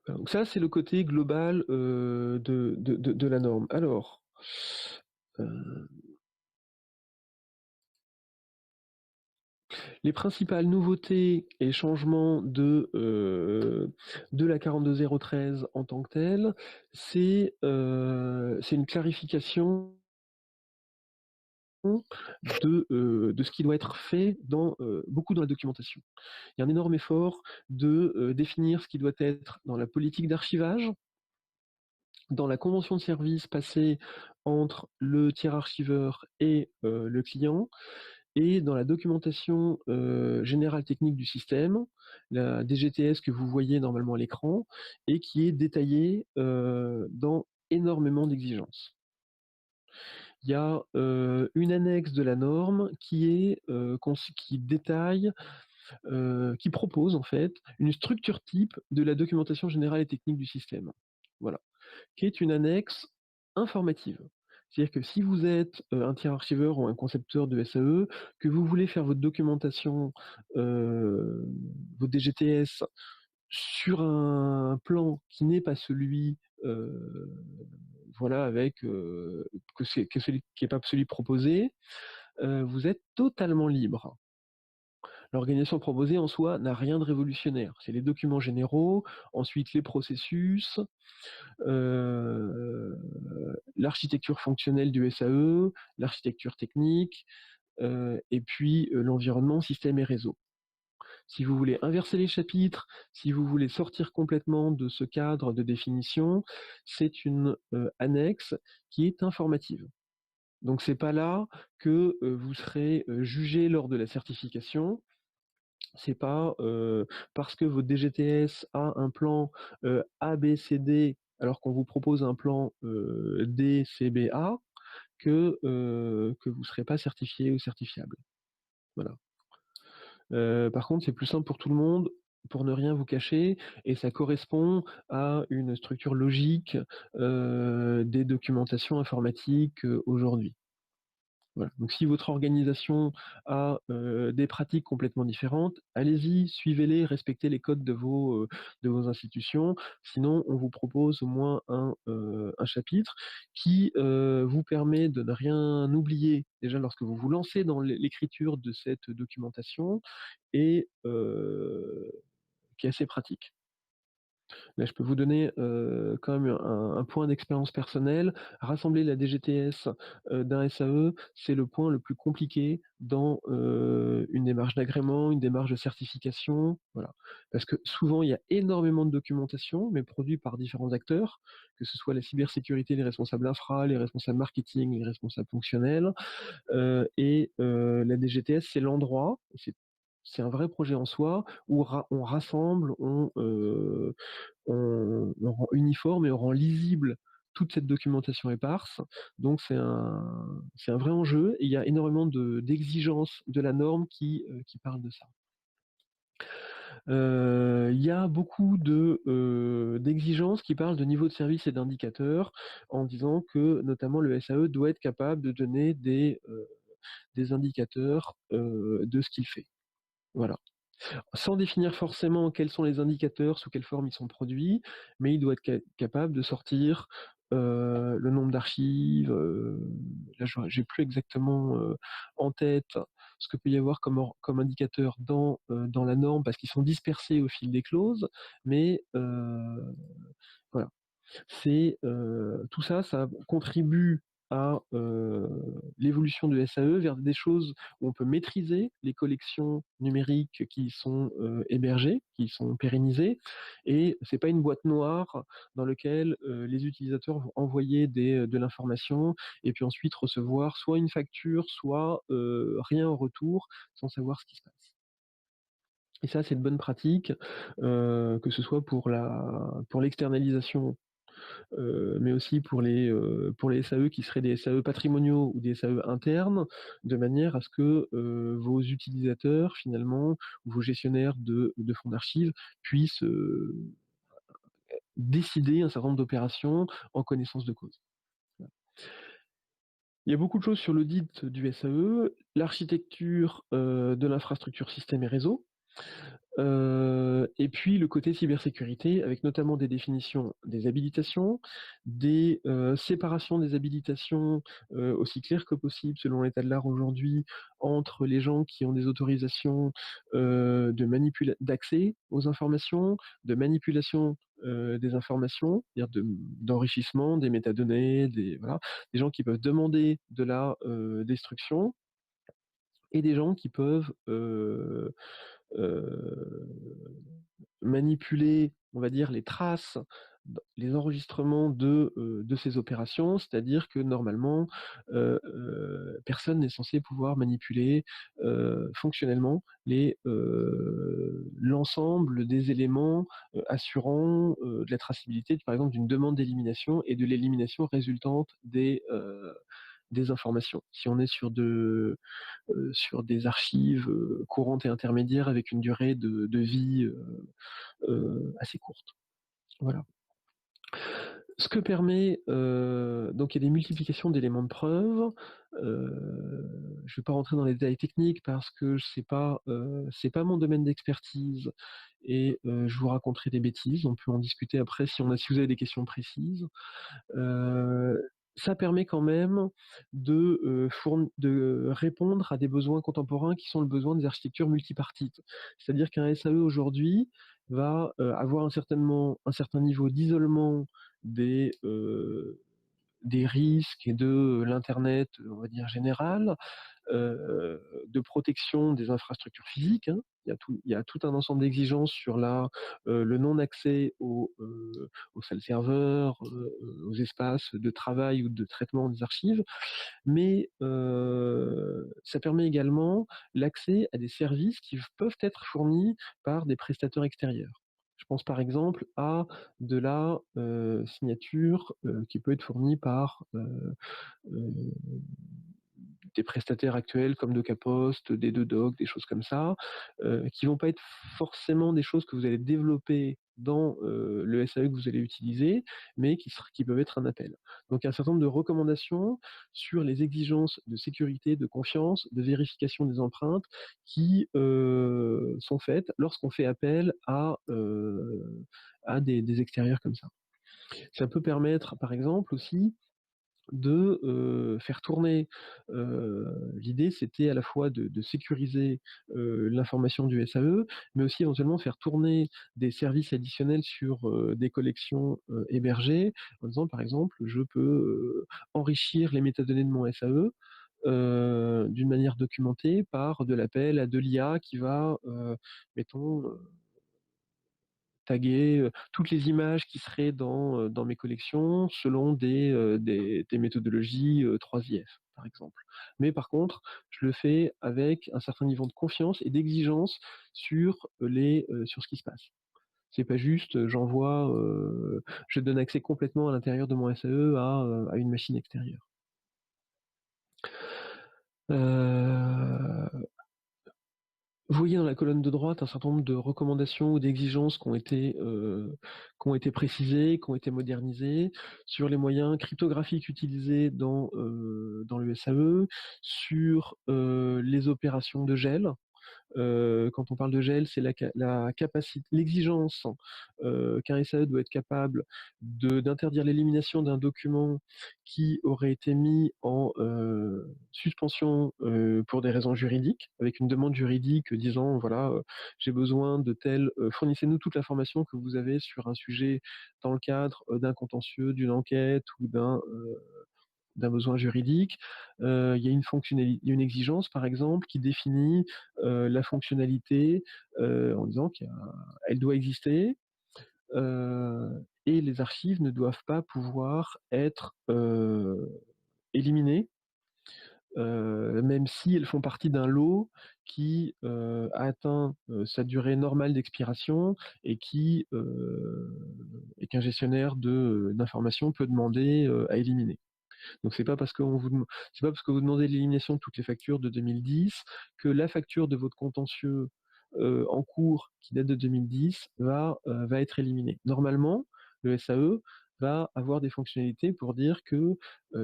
[SPEAKER 2] Donc ça, c'est le côté global de la norme. Alors, les principales nouveautés et changements de la 42013 en tant que telle, c'est une clarification de ce qui doit être fait beaucoup dans la documentation. Il y a un énorme effort de définir ce qui doit être dans la politique d'archivage, dans la convention de service passée entre le tiers archiveur et le client, et dans la documentation générale technique du système, la DGTS que vous voyez normalement à l'écran, et qui est détaillée dans énormément d'exigences. Il y a une annexe de la norme qui détaille, qui propose en fait une structure type de la documentation générale et technique du système. Voilà, qui est une annexe informative. C'est-à-dire que si vous êtes un tiers archiveur ou un concepteur de SAE, que vous voulez faire votre documentation, votre DGTS sur un plan qui n'est pas celui voilà, avec que celui qui n'est pas celui proposé, vous êtes totalement libre. L'organisation proposée en soi n'a rien de révolutionnaire. C'est les documents généraux, ensuite les processus, l'architecture fonctionnelle du SAE, l'architecture technique, et puis l'environnement, système et réseau. Si vous voulez inverser les chapitres, si vous voulez sortir complètement de ce cadre de définition, c'est une annexe qui est informative. Donc c'est pas là que vous serez jugé lors de la certification. C'est pas parce que votre DGTS a un plan A, B, C, D, alors qu'on vous propose un plan D, C, B, A, que vous serez pas certifié ou certifiable. Voilà. Par contre, c'est plus simple pour tout le monde, pour ne rien vous cacher, et ça correspond à une structure logique des documentations informatiques aujourd'hui. Voilà. Donc si votre organisation a des pratiques complètement différentes, allez-y, suivez-les, respectez les codes de vos institutions. Sinon, on vous propose au moins un chapitre qui vous permet de ne rien oublier déjà lorsque vous vous lancez dans l'écriture de cette documentation et qui est assez pratique. Là, je peux vous donner quand même un point d'expérience personnelle. Rassembler la DGTS d'un SAE, c'est le point le plus compliqué dans une démarche d'agrément, une démarche de certification. Voilà. Parce que souvent, il y a énormément de documentation, mais produite par différents acteurs, que ce soit la cybersécurité, les responsables infra, les responsables marketing, les responsables fonctionnels. La DGTS, c'est l'endroit, c'est un vrai projet en soi, où on rassemble, on rend uniforme et on rend lisible toute cette documentation éparse. Donc c'est un vrai enjeu et il y a énormément d'exigences de la norme qui parlent de ça. Il y a beaucoup d'exigences qui parlent de niveau de service et d'indicateurs, en disant que notamment le SAE doit être capable de donner des indicateurs de ce qu'il fait. Voilà. Sans définir forcément quels sont les indicateurs, sous quelle forme ils sont produits, mais il doit être capable de sortir le nombre d'archives. Là, j'ai plus exactement en tête ce que peut y avoir comme indicateur dans la norme, parce qu'ils sont dispersés au fil des clauses, mais voilà. C'est tout ça, ça contribue à l'évolution de SAE vers des choses où on peut maîtriser les collections numériques qui sont hébergées, qui sont pérennisées, et c'est pas une boîte noire dans laquelle les utilisateurs vont envoyer de l'information et puis ensuite recevoir soit une facture, soit rien en retour, sans savoir ce qui se passe. Et ça, c'est une bonne pratique, que ce soit pour l'externalisation mais aussi pour les SAE qui seraient des SAE patrimoniaux ou des SAE internes, de manière à ce que vos utilisateurs, finalement, ou vos gestionnaires de fonds d'archives puissent décider un certain nombre d'opérations en connaissance de cause. Voilà. Il y a beaucoup de choses sur l'audit du SAE, l'architecture de l'infrastructure système et réseau, et puis le côté cybersécurité, avec notamment des définitions des habilitations, des séparations des habilitations aussi claires que possible selon l'état de l'art aujourd'hui, entre les gens qui ont des autorisations d'accès aux informations, de manipulation des informations, c'est-à-dire d'enrichissement des métadonnées, voilà, des gens qui peuvent demander de la destruction, et des gens qui peuvent euh, manipuler, on va dire, les traces, les enregistrements de ces opérations, c'est-à-dire que normalement, personne n'est censé pouvoir manipuler fonctionnellement l'ensemble des éléments assurant de la traçabilité, par exemple, d'une demande d'élimination et de l'élimination résultante des informations. Si on est sur des archives courantes et intermédiaires avec une durée de vie assez courte. Voilà. Ce que permet, donc il y a des multiplications d'éléments de preuve. Je ne vais pas rentrer dans les détails techniques parce que c'est pas mon domaine d'expertise et je vous raconterai des bêtises. On peut en discuter après si vous avez des questions précises. ça permet quand même de répondre à des besoins contemporains qui sont le besoin des architectures multipartites. C'est-à-dire qu'un SAE aujourd'hui va avoir un certain niveau d'isolement des, heu, des risques et de l'internet, on va dire général, de protection des infrastructures physiques, hein. Il y a tout un ensemble d'exigences sur le non-accès aux salles serveurs, aux espaces de travail ou de traitement des archives, mais ça permet également l'accès à des services qui peuvent être fournis par des prestataires extérieurs. Je pense par exemple à de la signature qui peut être fournie par euh, des prestataires actuels comme DocaPost, D2Doc, des choses comme ça, qui vont pas être forcément des choses que vous allez développer dans le SAE que vous allez utiliser, mais qui peuvent être un appel. Donc un certain nombre de recommandations sur les exigences de sécurité, de confiance, de vérification des empreintes qui sont faites lorsqu'on fait appel à des extérieurs comme ça. Ça peut permettre, par exemple, aussi de faire tourner. L'idée, c'était à la fois de sécuriser l'information du SAE, mais aussi éventuellement faire tourner des services additionnels sur des collections hébergées, en disant par exemple, je peux enrichir les métadonnées de mon SAE d'une manière documentée par de l'appel à de l'IA qui va, mettons, taguer toutes les images qui seraient dans mes collections selon des méthodologies 3IF, par exemple. Mais par contre, je le fais avec un certain niveau de confiance et d'exigence sur ce qui se passe. C'est pas juste, je donne accès complètement à l'intérieur de mon SAE à une machine extérieure. Euh, Vous voyez dans la colonne de droite un certain nombre de recommandations ou d'exigences qui ont été précisées, qui ont été modernisées, sur les moyens cryptographiques utilisés dans le SAE, sur les opérations de gel. Quand on parle de gel, c'est la capacité, l'exigence qu'un SAE doit être capable d'interdire l'élimination d'un document qui aurait été mis en suspension pour des raisons juridiques, avec une demande juridique disant voilà, j'ai besoin de tel, fournissez-nous toute l'information que vous avez sur un sujet dans le cadre d'un contentieux, d'une enquête ou d'un besoin juridique. Il y a il y a une exigence, par exemple, qui définit la fonctionnalité en disant qu'elle doit exister et les archives ne doivent pas pouvoir être éliminées, même si elles font partie d'un lot qui a atteint sa durée normale d'expiration et et qu'un gestionnaire d'informations peut demander à éliminer. Donc c'est pas parce que vous demandez l'élimination de toutes les factures de 2010 que la facture de votre contentieux en cours qui date de 2010 va être éliminée. Normalement, le SAE va avoir des fonctionnalités pour dire que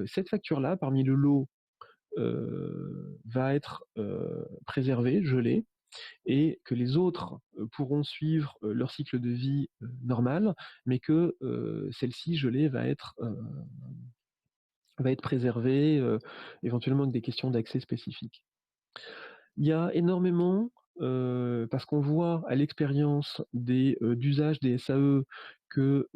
[SPEAKER 2] cette facture-là, parmi le lot, va être préservée, gelée, et que les autres pourront suivre leur cycle de vie normal, mais que celle-ci gelée va être préservé, éventuellement avec des questions d'accès spécifiques. Il y a énormément, parce qu'on voit à l'expérience d'usage des SAE que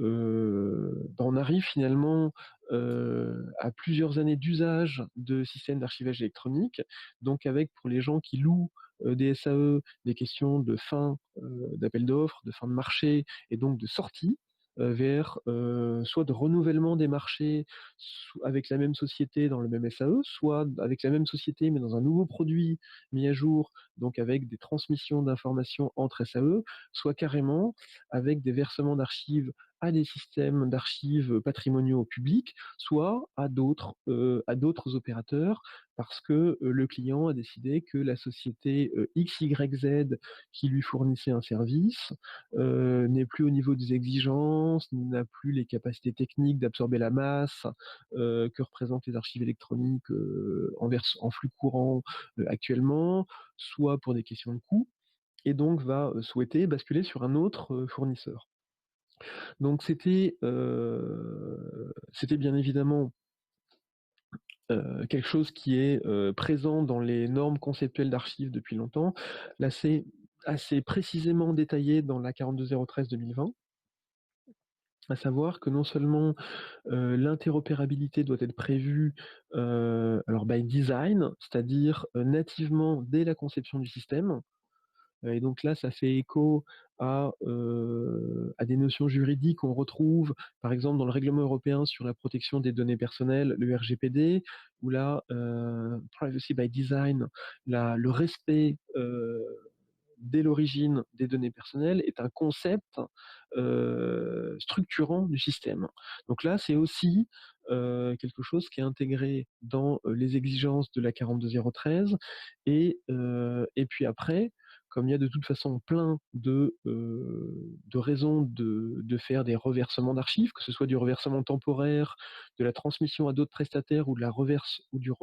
[SPEAKER 2] on arrive finalement à plusieurs années d'usage de systèmes d'archivage électronique. Donc avec pour les gens qui louent des SAE, des questions de fin d'appel d'offres, de fin de marché et donc de sortie vers soit de renouvellement des marchés avec la même société dans le même SAE, soit avec la même société mais dans un nouveau produit mis à jour, donc avec des transmissions d'informations entre SAE, soit carrément avec des versements d'archives à des systèmes d'archives patrimoniaux publics, soit à d'autres opérateurs, parce que le client a décidé que la société XYZ qui lui fournissait un service n'est plus au niveau des exigences, n'a plus les capacités techniques d'absorber la masse que représentent les archives électroniques en flux courant actuellement, soit pour des questions de coût, et donc va souhaiter basculer sur un autre fournisseur. Donc c'était bien évidemment quelque chose qui est présent dans les normes conceptuelles d'archives depuis longtemps. Là, c'est assez précisément détaillé dans la 42.013/2020, à savoir que non seulement l'interopérabilité doit être prévue alors by design, c'est-à-dire nativement dès la conception du système. Et donc là, ça fait écho à des notions juridiques qu'on retrouve, par exemple, dans le règlement européen sur la protection des données personnelles, le RGPD, où là, privacy by design, le respect dès l'origine des données personnelles est un concept structurant du système. Donc là, c'est aussi quelque chose qui est intégré dans les exigences de la 42.013. Et puis après, comme il y a de toute façon plein de raisons de faire des reversements d'archives, que ce soit du reversement temporaire, de la transmission à d'autres prestataires ou de la reverse ou du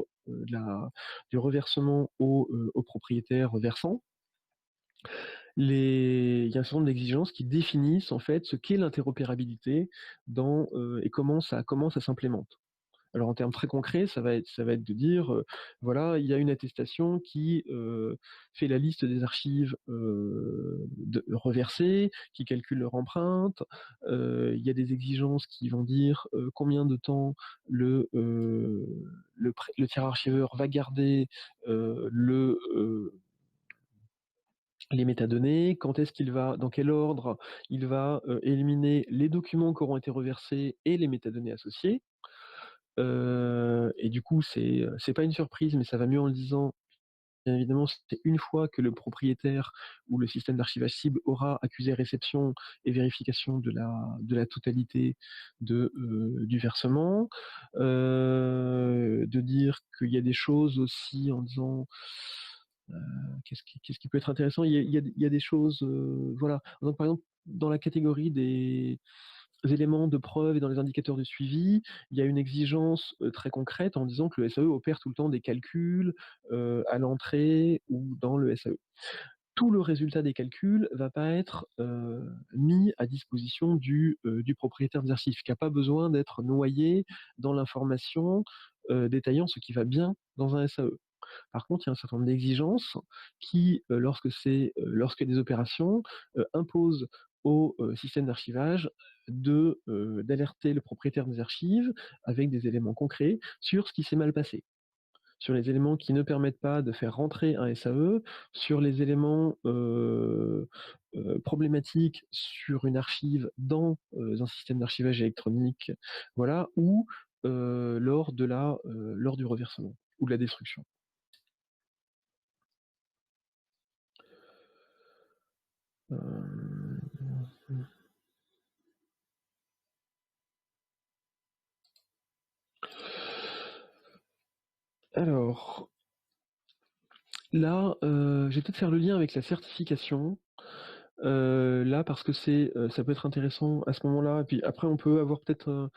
[SPEAKER 2] reversement au propriétaire versant, il y a un certain nombre d'exigences qui définissent en fait ce qu'est l'interopérabilité et comment ça s'implémente. Alors en termes très concrets, ça va être de dire, voilà, il y a une attestation qui fait la liste des archives reversées, qui calcule leur empreinte. Il y a des exigences qui vont dire combien de temps le tiers archiveur va garder les métadonnées, dans quel ordre il va éliminer les documents qui auront été reversés et les métadonnées associées. Et du coup, c'est pas une surprise, mais ça va mieux en le disant. Bien évidemment, c'est une fois que le propriétaire ou le système d'archivage cible aura accusé réception et vérification de la totalité du versement. De dire qu'il y a des choses aussi en disant qu'est-ce qui peut être intéressant? Il y a des choses, voilà. Donc, par exemple, dans la catégorie des éléments de preuve et dans les indicateurs de suivi, il y a une exigence très concrète en disant que le SAE opère tout le temps des calculs à l'entrée ou dans le SAE. Tout le résultat des calculs va pas être mis à disposition du propriétaire des archives, qui n'a pas besoin d'être noyé dans l'information détaillant ce qui va bien dans un SAE. Par contre, il y a un certain nombre d'exigences qui, lorsque des opérations, imposent au système d'archivage d'alerter le propriétaire des archives avec des éléments concrets sur ce qui s'est mal passé, sur les éléments qui ne permettent pas de faire rentrer un SAE, sur les éléments problématiques sur une archive dans un système d'archivage électronique, voilà, ou lors du reversement ou de la destruction. Alors, là, je vais peut-être faire le lien avec la certification. Là, parce que ça peut être intéressant à ce moment-là. Et puis après, on peut avoir peut-être,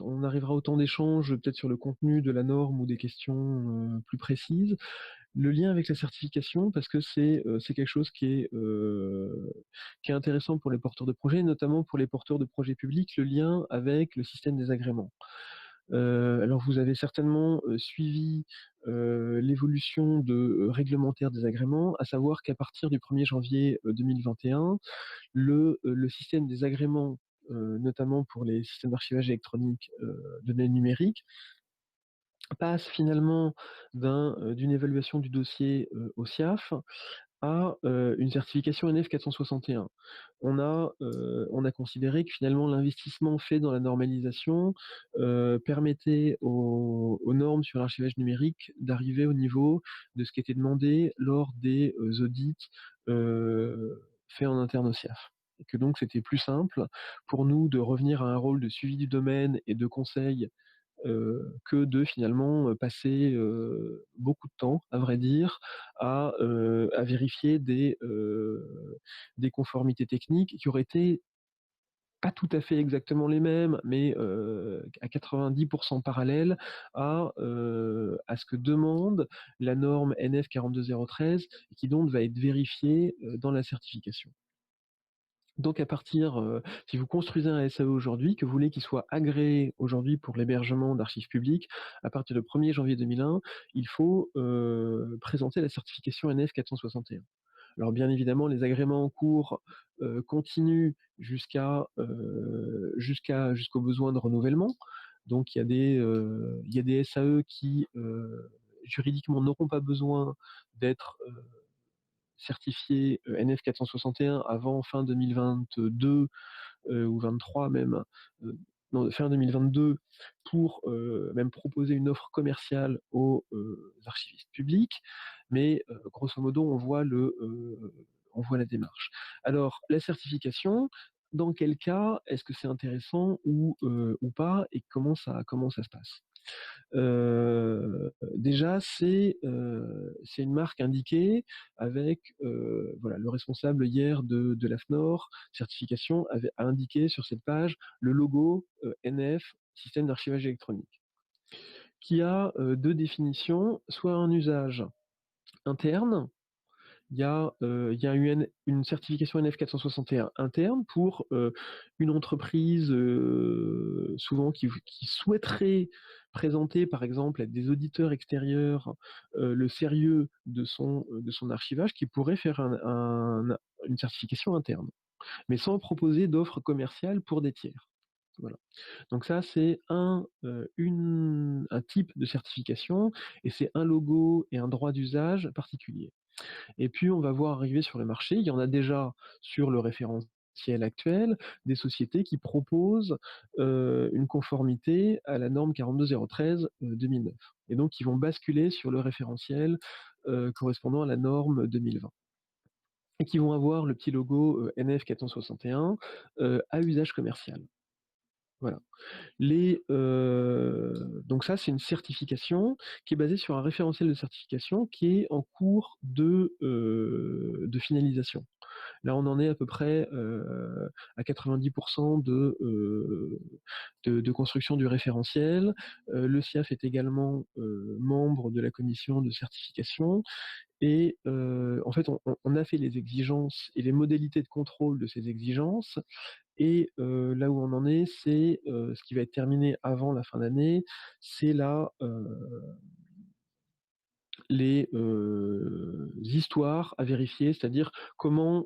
[SPEAKER 2] on arrivera au temps d'échange, peut-être sur le contenu de la norme ou des questions plus précises. Le lien avec la certification, parce que c'est quelque chose qui est intéressant pour les porteurs de projets, notamment pour les porteurs de projets publics, le lien avec le système des agréments. Alors vous avez certainement suivi l'évolution réglementaire des agréments, à savoir qu'à partir du 1er janvier 2021, le système des agréments, notamment pour les systèmes d'archivage électronique de données numériques, passe finalement d'une évaluation du dossier au SIAF à une certification NF 461. On a considéré que finalement l'investissement fait dans la normalisation permettait aux normes sur l'archivage numérique d'arriver au niveau de ce qui était demandé lors des audits faits en interne au SIAF. Et que donc c'était plus simple pour nous de revenir à un rôle de suivi du domaine et de conseil que de finalement passer beaucoup de temps, à vrai dire, à vérifier des conformités techniques qui auraient été pas tout à fait exactement les mêmes, mais à 90% parallèles à ce que demande la norme NF 42013 et qui donc va être vérifiée dans la certification. Donc à partir, si vous construisez un SAE aujourd'hui, que vous voulez qu'il soit agréé aujourd'hui pour l'hébergement d'archives publiques, à partir du 1er janvier 2001, il faut présenter la certification NF 461. Alors bien évidemment, les agréments en cours continuent jusqu'aux besoins de renouvellement. Donc il y a des SAE qui juridiquement n'auront pas besoin d'être certifiés NF 461 avant fin 2022 ou 23 même, non, fin 2022 pour même proposer une offre commerciale aux archivistes publics. Mais grosso modo, on voit la démarche. Alors, la certification, dans quel cas est-ce que c'est intéressant ou pas, et comment ça se passe? Déjà, c'est une marque indiquée avec, voilà, le responsable hier de l'AFNOR certification a indiqué sur cette page le logo NF, système d'archivage électronique, qui a deux définitions, soit un usage interne. Il y a une certification NF 461 interne pour une entreprise souvent qui souhaiterait présenter, par exemple, à des auditeurs extérieurs le sérieux de son archivage, qui pourrait faire une certification interne, mais sans proposer d'offres commerciales pour des tiers. Voilà. Donc ça, c'est un type de certification, et c'est un logo et un droit d'usage particulier. Et puis, on va voir arriver sur le marché, il y en a déjà sur le référentiel actuel, des sociétés qui proposent une conformité à la norme 42013 2009. Et donc, ils vont basculer sur le référentiel correspondant à la norme 2020. Et qui vont avoir le petit logo NF 461 à usage commercial. Voilà. Donc ça, c'est une certification qui est basée sur un référentiel de certification qui est en cours de finalisation. Là, on en est à peu près à 90% de construction du référentiel. Le CIAF est également membre de la commission de certification. Et en fait, on a fait les exigences et les modalités de contrôle de ces exigences. Et là où on en est, c'est ce qui va être terminé avant la fin d'année, c'est les histoires à vérifier, c'est-à-dire comment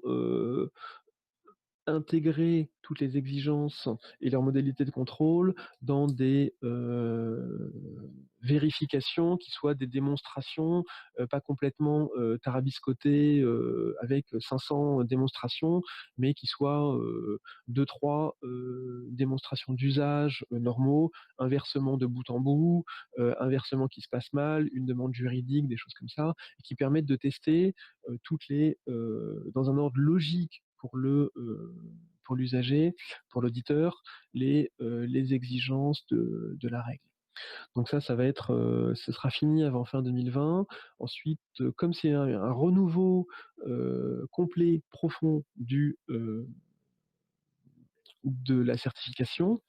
[SPEAKER 2] intégrer toutes les exigences et leurs modalités de contrôle dans des vérifications qui soient des démonstrations, pas complètement tarabiscotées avec 500 démonstrations, mais qui soient 2-3 démonstrations d'usage normaux, un versement de bout en bout, un versement qui se passe mal, une demande juridique, des choses comme ça, et qui permettent de tester dans un ordre logique pour l'usager, pour l'auditeur, les exigences de la règle. Donc ça va être, ce sera fini avant fin 2020. Ensuite, comme c'est un renouveau complet, profond de la certification,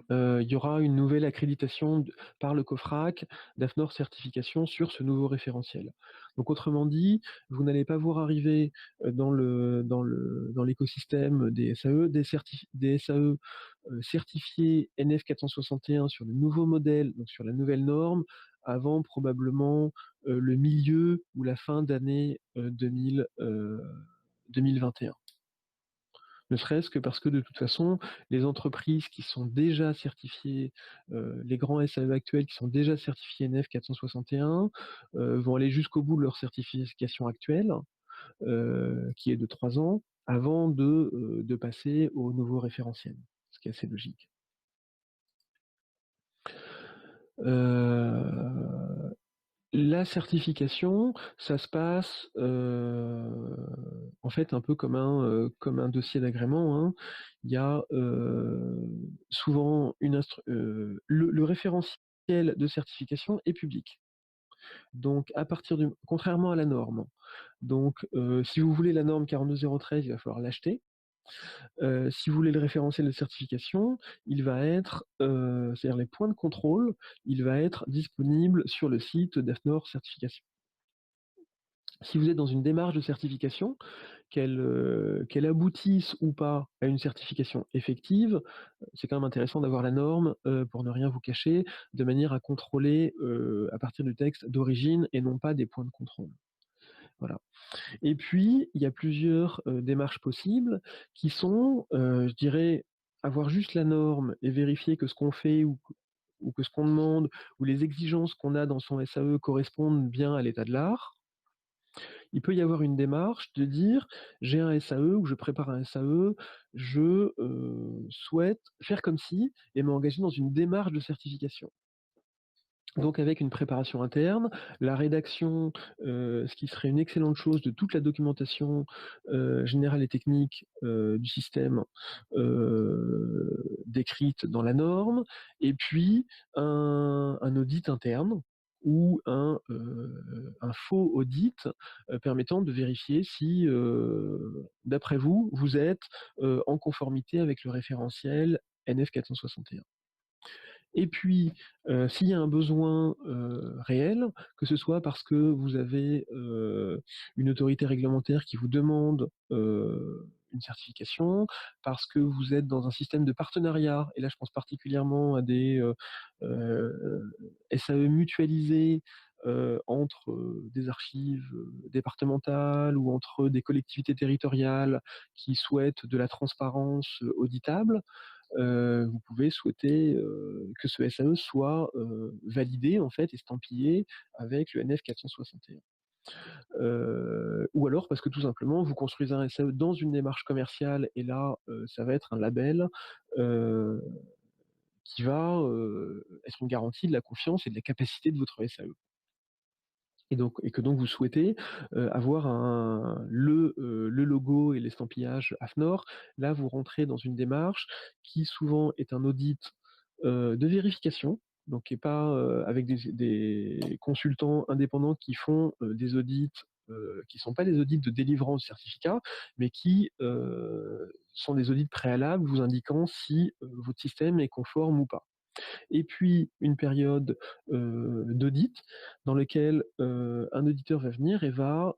[SPEAKER 2] il y aura une nouvelle accréditation par le COFRAC d'AFNOR certification sur ce nouveau référentiel. Donc autrement dit, vous n'allez pas voir arriver dans l'écosystème des SAE des SAE certifiés NF 461 sur le nouveau modèle, donc sur la nouvelle norme, avant probablement le milieu ou la fin d'année 2021. Ne serait-ce que parce que de toute façon, les entreprises qui sont déjà certifiées, les grands SAE actuels qui sont déjà certifiés NF 461 vont aller jusqu'au bout de leur certification actuelle, qui est de 3 ans, avant de passer au nouveau référentiel, ce qui est assez logique. La certification, ça se passe en fait un peu comme un dossier d'agrément, hein. Il y a souvent le référentiel de certification est public. Donc contrairement à la norme. Donc si vous voulez la norme 42013, il va falloir l'acheter. Si vous voulez le référentiel de certification, il va être, c'est-à-dire les points de contrôle, il va être disponible sur le site d'AFNOR Certification. Si vous êtes dans une démarche de certification, qu'elle aboutisse ou pas à une certification effective, c'est quand même intéressant d'avoir la norme, pour ne rien vous cacher, de manière à contrôler, à partir du texte d'origine et non pas des points de contrôle. Voilà. Et puis, il y a plusieurs, démarches possibles qui sont, je dirais, avoir juste la norme et vérifier que ce qu'on fait ou que ce qu'on demande ou les exigences qu'on a dans son SAE correspondent bien à l'état de l'art. Il peut y avoir une démarche de dire: «J'ai un SAE ou je prépare un SAE, je, souhaite faire comme si et m'engager dans une démarche de certification». Donc avec une préparation interne, la rédaction, ce qui serait une excellente chose de toute la documentation, générale et technique, du système, décrite dans la norme et puis un audit interne ou un faux audit, permettant de vérifier si, d'après vous, vous êtes, en conformité avec le référentiel NF 461. Et puis, s'il y a un besoin, réel, que ce soit parce que vous avez, une autorité réglementaire qui vous demande, une certification, parce que vous êtes dans un système de partenariat et là je pense particulièrement à des, SAE mutualisés, entre, des archives, départementales ou entre des collectivités territoriales qui souhaitent de la transparence, auditable, vous pouvez souhaiter que ce SAE soit validé en fait, estampillé avec le NF 461. Ou alors parce que tout simplement vous construisez un SAE dans une démarche commerciale et là ça va être un label euh, qui va être une garantie de la confiance et de la capacité de votre SAE. Et que donc vous souhaitez avoir le logo et l'estampillage AFNOR. Là, vous rentrez dans une démarche qui souvent est un audit de vérification, donc qui est pas avec des consultants indépendants qui font des audits qui ne sont pas des audits de délivrance de certificat, mais qui sont des audits préalables vous indiquant si votre système est conforme ou pas. Et puis une période d'audit dans lequel un auditeur va venir et va,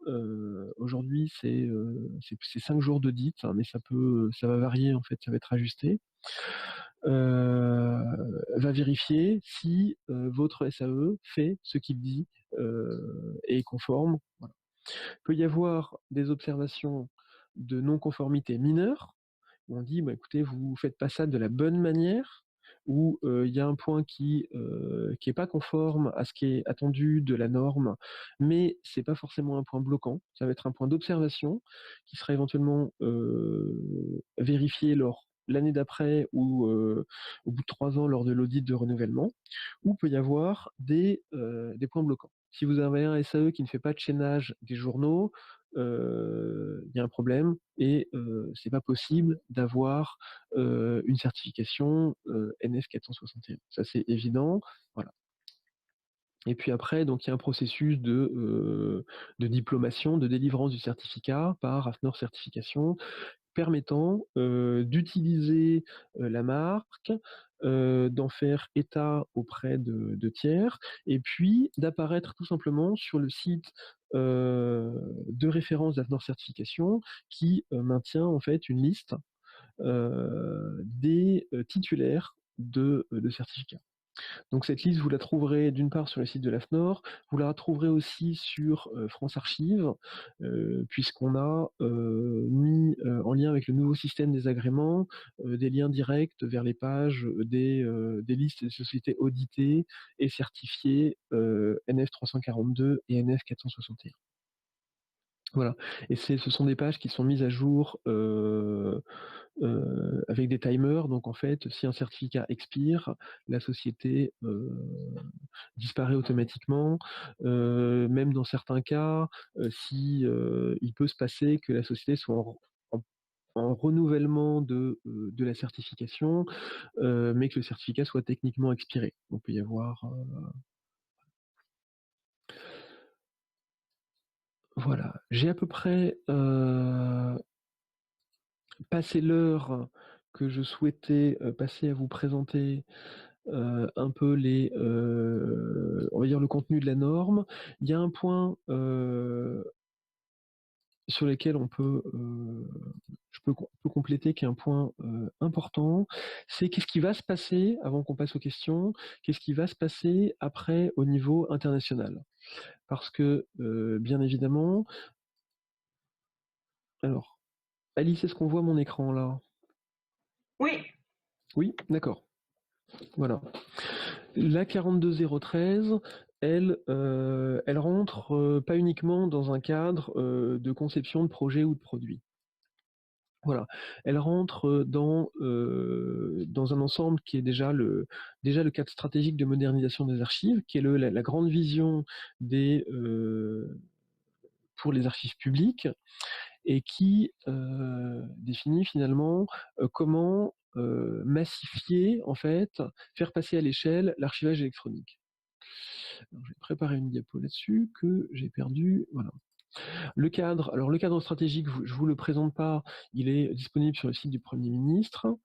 [SPEAKER 2] aujourd'hui c'est 5 jours d'audit, hein, mais ça va varier en fait, ça va être ajusté, va vérifier si votre SAE fait ce qu'il dit et est conforme. Voilà. Il peut y avoir des observations de non-conformité mineures, où on dit bah, écoutez, vous faites pas ça de la bonne manière, ou il y a un point qui est pas conforme à ce qui est attendu de la norme, mais c'est pas forcément un point bloquant. Ça va être un point d'observation qui sera éventuellement vérifié l'année d'après ou au bout de 3 ans lors de l'audit de renouvellement, ou peut y avoir des points bloquants. Si vous avez un SAE qui ne fait pas de chaînage des journaux, il y a un problème et c'est pas possible d'avoir une certification NF 461. Ça c'est évident, voilà. Et puis après, donc il y a un processus de diplomation, de délivrance du certificat par AFNOR Certification, permettant d'utiliser la marque, d'en faire état auprès de tiers, et puis d'apparaître tout simplement sur le site de référence d'AFNOR Certification qui maintient en fait une liste des titulaires de certificats. Donc cette liste, vous la trouverez d'une part sur le site de l'AFNOR, vous la retrouverez aussi sur France Archives, puisqu'on a mis en lien avec le nouveau système des agréments des liens directs vers les pages des listes des sociétés auditées et certifiées NF 342 et NF 461. Voilà. Et ce sont des pages qui sont mises à jour avec des timers. Donc en fait, si un certificat expire, la société disparaît automatiquement. Même dans certains cas, si il peut se passer que la société soit en renouvellement de la certification, mais que le certificat soit techniquement expiré. Donc, il peut y avoir. Voilà. J'ai à peu près passé l'heure que je souhaitais passer à vous présenter un peu on va dire le contenu de la norme. Il y a un point sur lesquels je peux compléter, qui est un point important, c'est qu'est-ce qui va se passer, avant qu'on passe aux questions, qu'est-ce qui va se passer après au niveau international. Parce que, bien évidemment, alors, Alice, est-ce qu'on voit mon écran là?
[SPEAKER 1] Oui,
[SPEAKER 2] Oui, d'accord. Voilà. La 42013, elle rentre pas uniquement dans un cadre de conception de projet ou de produit. Voilà, elle rentre dans un ensemble qui est déjà le cadre stratégique de modernisation des archives, qui est la grande vision pour les archives publiques, et qui définit finalement comment massifier, en fait, faire passer à l'échelle l'archivage électronique. Alors, je vais préparer une diapo là-dessus que j'ai perdue. Voilà. Le cadre stratégique, je ne vous le présente pas, il est disponible sur le site du Premier ministre.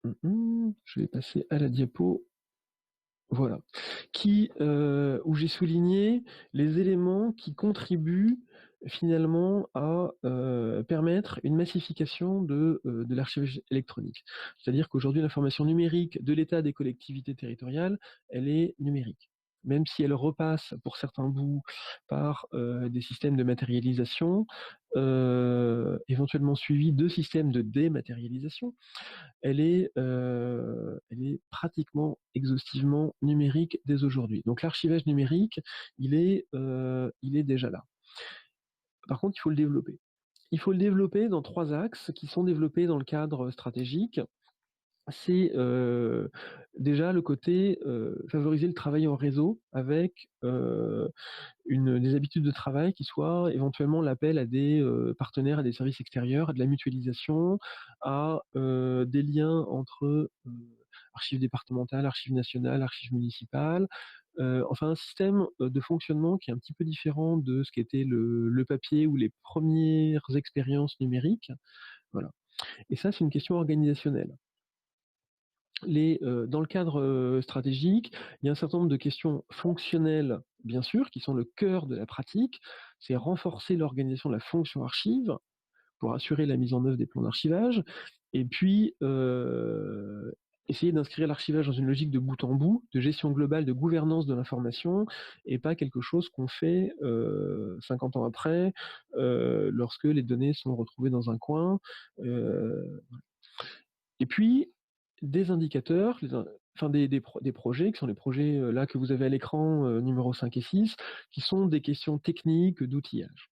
[SPEAKER 2] Je vais passer à la diapo. Voilà. Où j'ai souligné les éléments qui contribuent finalement à permettre une massification de l'archivage électronique. C'est-à-dire qu'aujourd'hui, l'information numérique de l'État, des collectivités territoriales, elle est numérique. Même si elle repasse pour certains bouts par des systèmes de matérialisation, éventuellement suivis de systèmes de dématérialisation, elle est pratiquement exhaustivement numérique dès aujourd'hui. Donc l'archivage numérique, il est déjà là. Par contre, il faut le développer. Il faut le développer dans 3 axes qui sont développés dans le cadre stratégique. C'est déjà le côté favoriser le travail en réseau avec des habitudes de travail qui soient éventuellement l'appel à des partenaires, à des services extérieurs, à de la mutualisation, à des liens entre archives départementales, archives nationales, archives municipales. Enfin, un système de fonctionnement qui est un petit peu différent de ce qu'était le papier ou les premières expériences numériques. Voilà. Et ça, c'est une question organisationnelle. Dans le cadre stratégique, il y a un certain nombre de questions fonctionnelles, bien sûr, qui sont le cœur de la pratique. C'est renforcer l'organisation de la fonction archive pour assurer la mise en œuvre des plans d'archivage, et puis essayer d'inscrire l'archivage dans une logique de bout en bout, de gestion globale, de gouvernance de l'information, et pas quelque chose qu'on fait 50 ans après, lorsque les données sont retrouvées dans un coin. Et puis, des indicateurs, enfin des projets, qui sont les projets là que vous avez à l'écran, numéro 5 et 6, qui sont des questions techniques, d'outillage.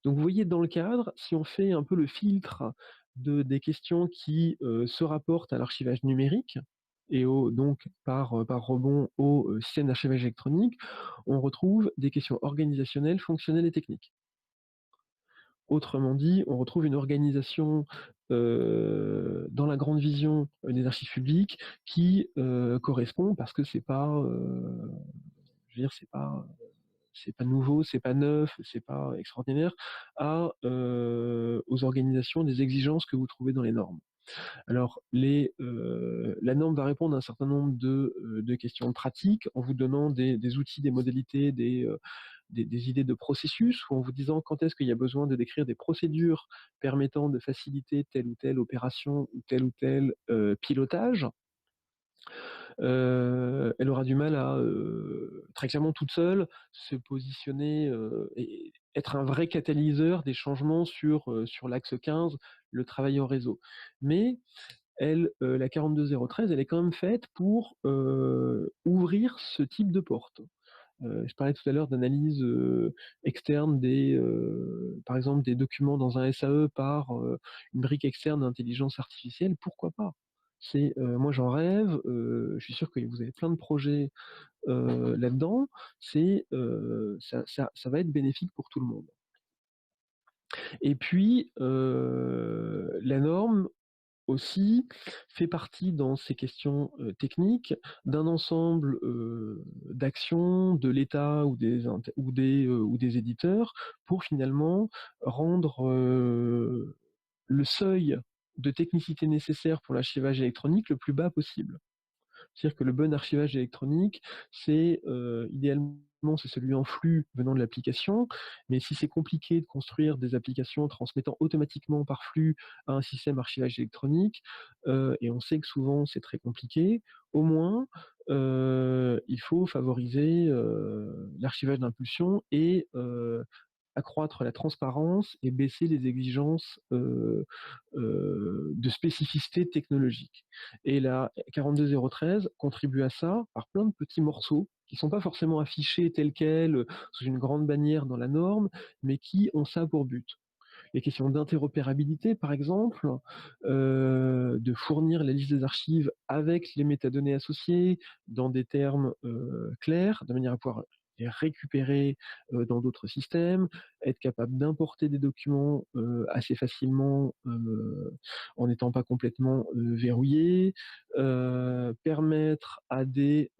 [SPEAKER 2] Donc vous voyez, dans le cadre, si on fait un peu le filtre des questions qui se rapportent à l'archivage numérique, et donc par rebond au système d'archivage électronique, on retrouve des questions organisationnelles, fonctionnelles et techniques. Autrement dit, on retrouve une organisation dans la grande vision des archives publiques qui correspond, parce que c'est pas, je veux dire, c'est pas nouveau, c'est pas neuf, c'est pas extraordinaire, aux organisations, des exigences que vous trouvez dans les normes. Alors, la norme va répondre à un certain nombre de questions pratiques en vous donnant des outils, des modalités, des idées de processus, ou en vous disant quand est-ce qu'il y a besoin de décrire des procédures permettant de faciliter telle ou telle opération ou tel pilotage. Elle aura du mal à, très clairement toute seule, se positionner et être un vrai catalyseur des changements sur l'axe 15, le travail en réseau. Mais la 42013, elle est quand même faite pour ouvrir ce type de porte. Je parlais tout à l'heure d'analyse externe par exemple, des documents dans un SAE par une brique externe d'intelligence artificielle. Pourquoi pas? Moi j'en rêve. Je suis sûr que vous avez plein de projets là-dedans. Ça va être bénéfique pour tout le monde. Et puis la norme aussi fait partie, dans ces questions techniques, d'un ensemble d'actions de l'État ou des éditeurs pour finalement rendre le seuil de technicité nécessaire pour l'archivage électronique le plus bas possible. C'est-à-dire que le bon archivage électronique, c'est idéalement automatiquement, c'est celui en flux venant de l'application. Mais si c'est compliqué de construire des applications transmettant automatiquement par flux à un système archivage électronique, et on sait que souvent c'est très compliqué, au moins, il faut favoriser l'archivage d'impulsion et accroître la transparence et baisser les exigences de spécificité technologique. Et la 42013 contribue à ça par plein de petits morceaux qui ne sont pas forcément affichés tels quels sous une grande bannière dans la norme, mais qui ont ça pour but. Les questions d'interopérabilité, par exemple, de fournir la liste des archives avec les métadonnées associées dans des termes clairs, de manière à pouvoir les récupérer dans d'autres systèmes, être capable d'importer des documents assez facilement en n'étant pas complètement verrouillé, permettre à des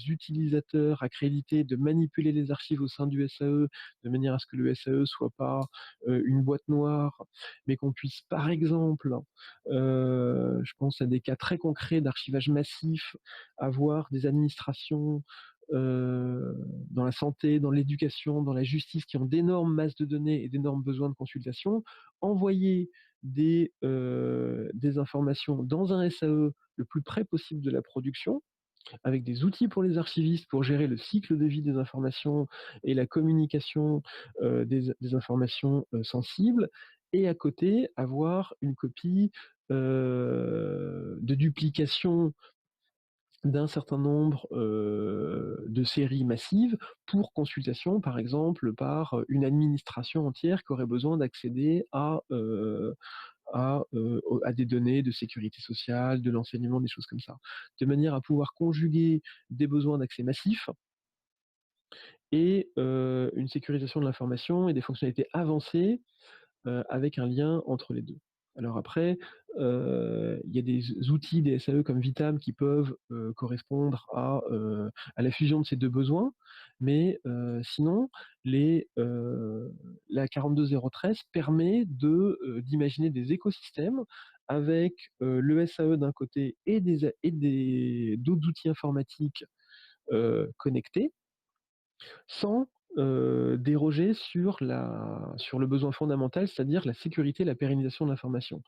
[SPEAKER 2] utilisateurs accrédités de manipuler les archives au sein du SAE de manière à ce que le SAE soit pas une boîte noire, mais qu'on puisse par exemple, je pense à des cas très concrets d'archivage massif, avoir des administrations dans la santé, dans l'éducation, dans la justice, qui ont d'énormes masses de données et d'énormes besoins de consultation, envoyer des informations dans un SAE le plus près possible de la production, avec des outils pour les archivistes pour gérer le cycle de vie des informations et la communication des informations sensibles, et à côté avoir une copie de duplication d'un certain nombre de séries massives pour consultation, par exemple, par une administration entière qui aurait besoin d'accéder à des données de sécurité sociale, de l'enseignement, des choses comme ça, de manière à pouvoir conjuguer des besoins d'accès massif et une sécurisation de l'information et des fonctionnalités avancées avec un lien entre les deux. Alors après, il y a des outils, des SAE comme Vitam qui peuvent correspondre à la fusion de ces deux besoins, mais sinon, la 42013 permet d'imaginer des écosystèmes avec le SAE d'un côté et d'autres outils informatiques connectés, sans déroger sur le besoin fondamental, c'est-à-dire la sécurité et la pérennisation de l'information.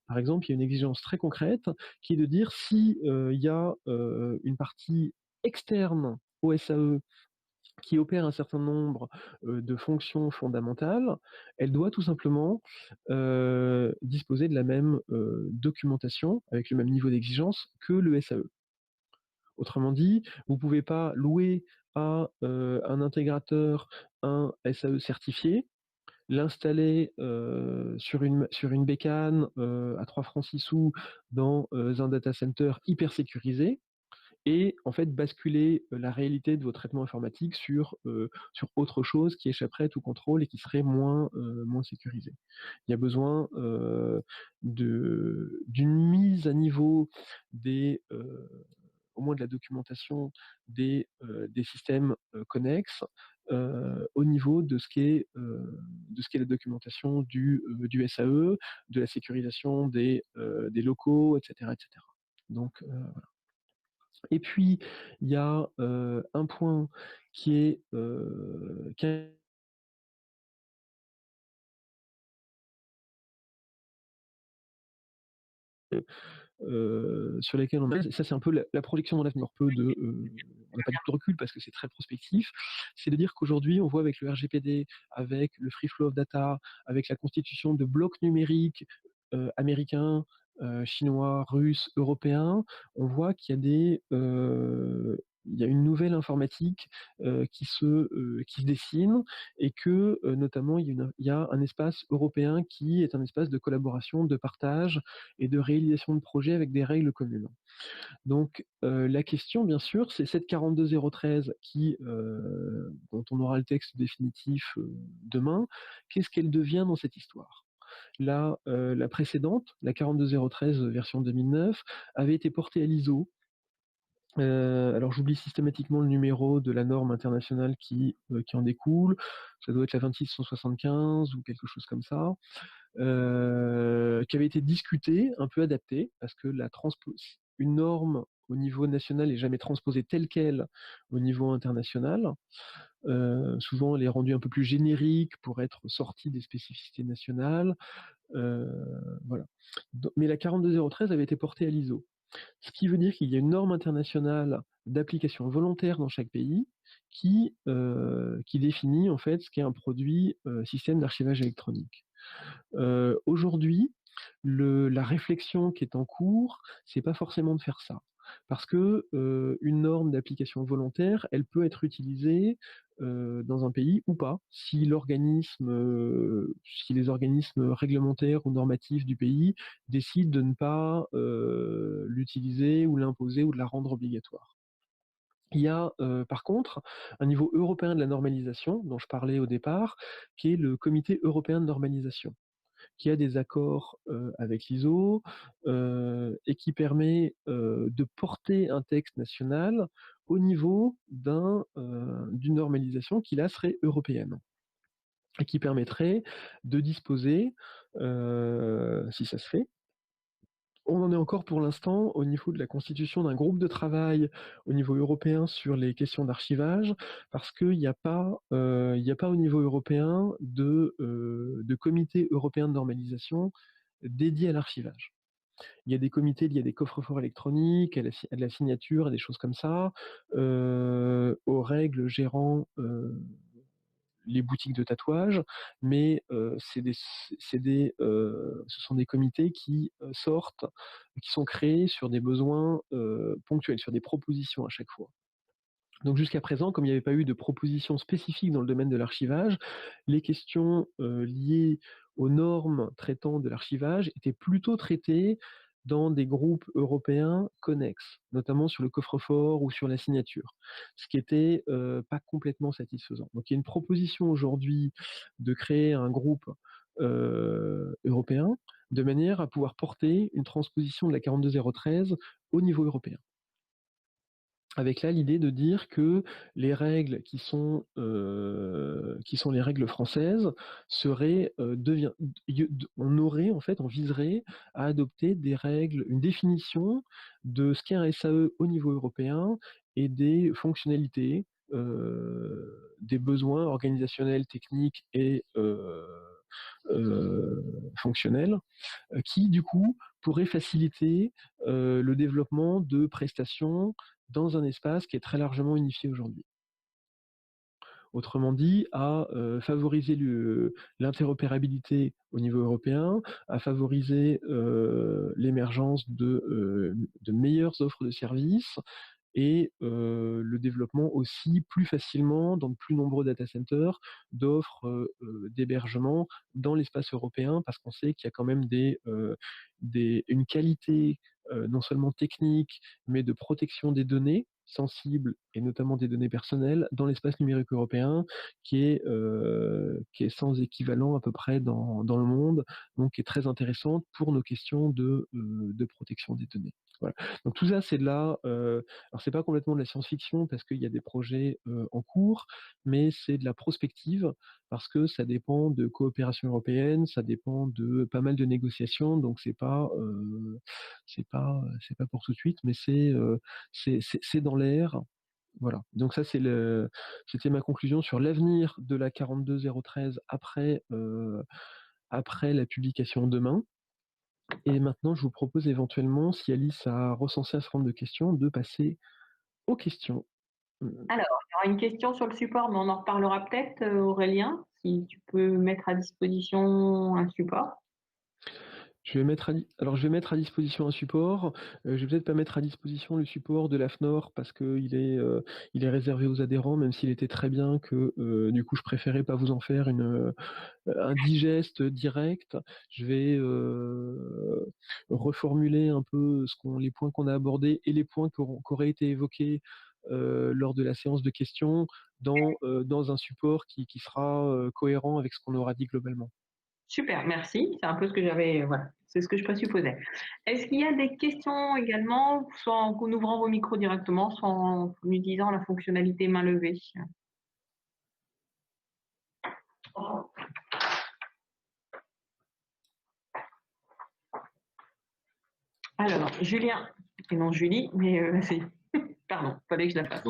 [SPEAKER 2] Par exemple, il y a une exigence très concrète qui est de dire si il y a une partie externe au SAE qui opère un certain nombre de fonctions fondamentales, elle doit tout simplement disposer de la même documentation avec le même niveau d'exigence que le SAE. Autrement dit, vous ne pouvez pas louer à un intégrateur un SAE certifié, l'installer sur une bécane à 3 francs 6 sous dans un data center hyper sécurisé, et en fait basculer la réalité de vos traitements informatiques sur autre chose qui échapperait à tout contrôle et qui serait moins sécurisé. Il y a besoin d'une mise à niveau au moins de la documentation des systèmes connexes au niveau de ce qu'est la documentation du SAE, de la sécurisation des locaux, etc., etc. Donc voilà. Et puis il y a un point qui est sur lesquels ça c'est un peu la projection dans l'avenir, on n'a pas du tout de recul parce que c'est très prospectif, c'est de dire qu'aujourd'hui on voit avec le RGPD, avec le free flow of data, avec la constitution de blocs numériques américains, chinois, russes, européens, on voit qu'il y a il y a une nouvelle informatique qui se dessine, et que notamment il y a un espace européen qui est un espace de collaboration, de partage et de réalisation de projets avec des règles communes. Donc la question, bien sûr, c'est cette 42013 dont on aura le texte définitif demain, qu'est-ce qu'elle devient dans cette histoire? La précédente, la 42013 version 2009, avait été portée à l'ISO. Alors j'oublie systématiquement le numéro de la norme internationale qui en découle, ça doit être la 26175 ou quelque chose comme ça. Qui avait été discutée, un peu adaptée, parce que une norme au niveau national n'est jamais transposée telle quelle au niveau international. Souvent, elle est rendue un peu plus générique pour être sortie des spécificités nationales. Voilà. Mais la 42013 avait été portée à l'ISO. Ce qui veut dire qu'il y a une norme internationale d'application volontaire dans chaque pays qui définit en fait ce qu'est un produit système d'archivage électronique. Aujourd'hui, la réflexion qui est en cours, c'est pas forcément de faire ça. Parce que une norme d'application volontaire, elle peut être utilisée dans un pays ou pas, si si les organismes réglementaires ou normatifs du pays décident de ne pas l'utiliser ou l'imposer ou de la rendre obligatoire. Il y a par contre un niveau européen de la normalisation dont je parlais au départ, qui est le Comité européen de normalisation, qui a des accords avec l'ISO et qui permet de porter un texte national au niveau d'une normalisation qui là serait européenne et qui permettrait de disposer, si ça se fait, on en est encore pour l'instant au niveau de la constitution d'un groupe de travail au niveau européen sur les questions d'archivage, parce qu'il n'y a pas au niveau européen de comité européen de normalisation dédié à l'archivage. Il y a des comités liés à des coffres-forts électroniques, à de la signature, à des choses comme ça, aux règles gérant les boutiques de tatouage, mais ce sont des comités qui qui sont créés sur des besoins ponctuels, sur des propositions à chaque fois. Donc jusqu'à présent, comme il n'y avait pas eu de propositions spécifiques dans le domaine de l'archivage, les questions liées aux normes traitant de l'archivage étaient plutôt traitées dans des groupes européens connexes, notamment sur le coffre-fort ou sur la signature, ce qui était pas complètement satisfaisant. Donc il y a une proposition aujourd'hui de créer un groupe européen de manière à pouvoir porter une transposition de la 42013 au niveau européen. Avec là l'idée de dire que les règles qui sont les règles françaises seraient on viserait à adopter des règles, une définition de ce qu'est un SAE au niveau européen et des fonctionnalités, des besoins organisationnels, techniques et fonctionnels, qui du coup pourraient faciliter le développement de prestations dans un espace qui est très largement unifié aujourd'hui. Autrement dit, à favoriser l'interopérabilité au niveau européen, à favoriser l'émergence de meilleures offres de services et le développement aussi plus facilement dans de plus nombreux data centers d'offres d'hébergement dans l'espace européen, parce qu'on sait qu'il y a quand même une qualité non seulement technique, mais de protection des données sensibles et notamment des données personnelles dans l'espace numérique européen qui est sans équivalent à peu près dans le monde, donc qui est très intéressante pour nos questions de protection des données. Voilà. Donc tout ça, c'est de là. Alors c'est pas complètement de la science-fiction parce qu'il y a des projets en cours, mais c'est de la prospective parce que ça dépend de coopération européenne, ça dépend de pas mal de négociations, donc c'est pas pour tout de suite, mais c'est dans l'air. Voilà. Donc ça, c'était ma conclusion sur l'avenir de la 42013 après la publication demain. Et maintenant, je vous propose éventuellement, si Alice a recensé un certain nombre de questions, de passer aux questions.
[SPEAKER 1] Alors, il y aura une question sur le support, mais on en reparlera peut-être, Aurélien, si tu peux mettre à disposition un support.
[SPEAKER 2] Je vais mettre à disposition un support. Je vais peut-être pas mettre à disposition le support de l'AFNOR parce qu'il est réservé aux adhérents, même s'il était très bien que du coup je préférais pas vous en faire un digeste direct. Je vais reformuler un peu les points qu'on a abordés et les points qui auraient été évoqués lors de la séance de questions dans un support qui sera cohérent avec ce qu'on aura dit globalement.
[SPEAKER 1] Super, merci. C'est un peu ce que j'avais, voilà, c'est ce que je présupposais. Est-ce qu'il y a des questions également, soit en ouvrant vos micros directement, soit en utilisant la fonctionnalité main levée? Alors, Julien, et non Julie, mais c'est... Pardon, fallait que je la fasse.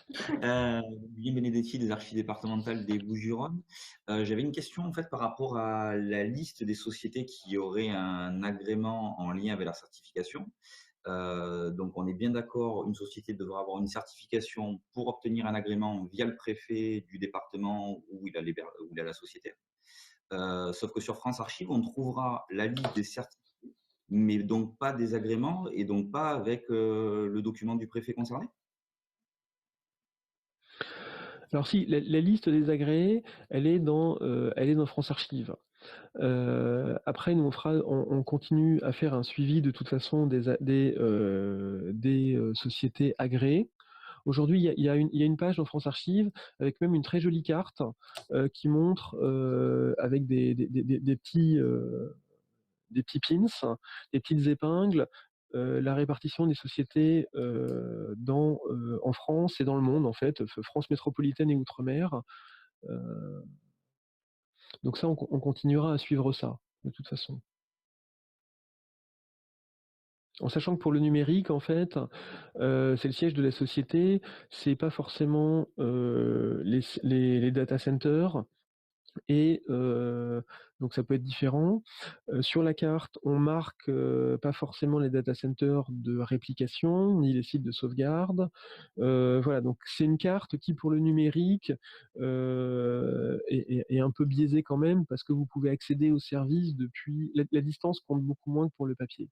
[SPEAKER 3] Julien Benedetti des archives départementales des Bouches-du-Rhône. J'avais une question en fait par rapport à la liste des sociétés qui auraient un agrément en lien avec la certification. Donc on est bien d'accord, une société devra avoir une certification pour obtenir un agrément via le préfet du département où il a la société. Sauf que sur France Archives, on trouvera la liste des certificats, mais donc pas des agréments et donc pas avec le document du préfet concerné.
[SPEAKER 2] Alors si, la liste des agréés, elle est dans France Archives. Après, nous, on continue à faire un suivi de toute façon des sociétés agréées. Aujourd'hui, il y a une page dans France Archives avec même une très jolie carte qui montre avec des petits pins, des petites épingles, la répartition des sociétés en France et dans le monde, en fait, France métropolitaine et Outre-mer. Donc ça, on continuera à suivre ça, de toute façon. En sachant que pour le numérique, en fait, c'est le siège de la société, c'est pas forcément les data centers, et donc ça peut être différent. Sur la carte, on marque pas forcément les data centers de réplication, ni les sites de sauvegarde. Voilà, donc c'est une carte qui, pour le numérique, est un peu biaisée quand même, parce que vous pouvez accéder aux services depuis... La distance compte beaucoup moins que pour le papier.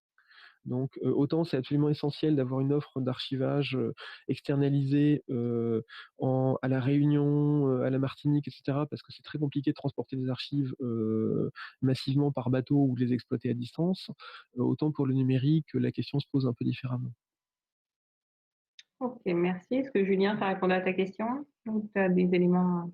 [SPEAKER 2] Donc autant c'est absolument essentiel d'avoir une offre d'archivage externalisée à La Réunion, à la Martinique, etc., parce que c'est très compliqué de transporter des archives massivement par bateau ou de les exploiter à distance. Autant pour le numérique, la question se pose un peu différemment.
[SPEAKER 1] Ok, merci. Est-ce que Julien, ça répond à ta question? Donc, tu as des éléments.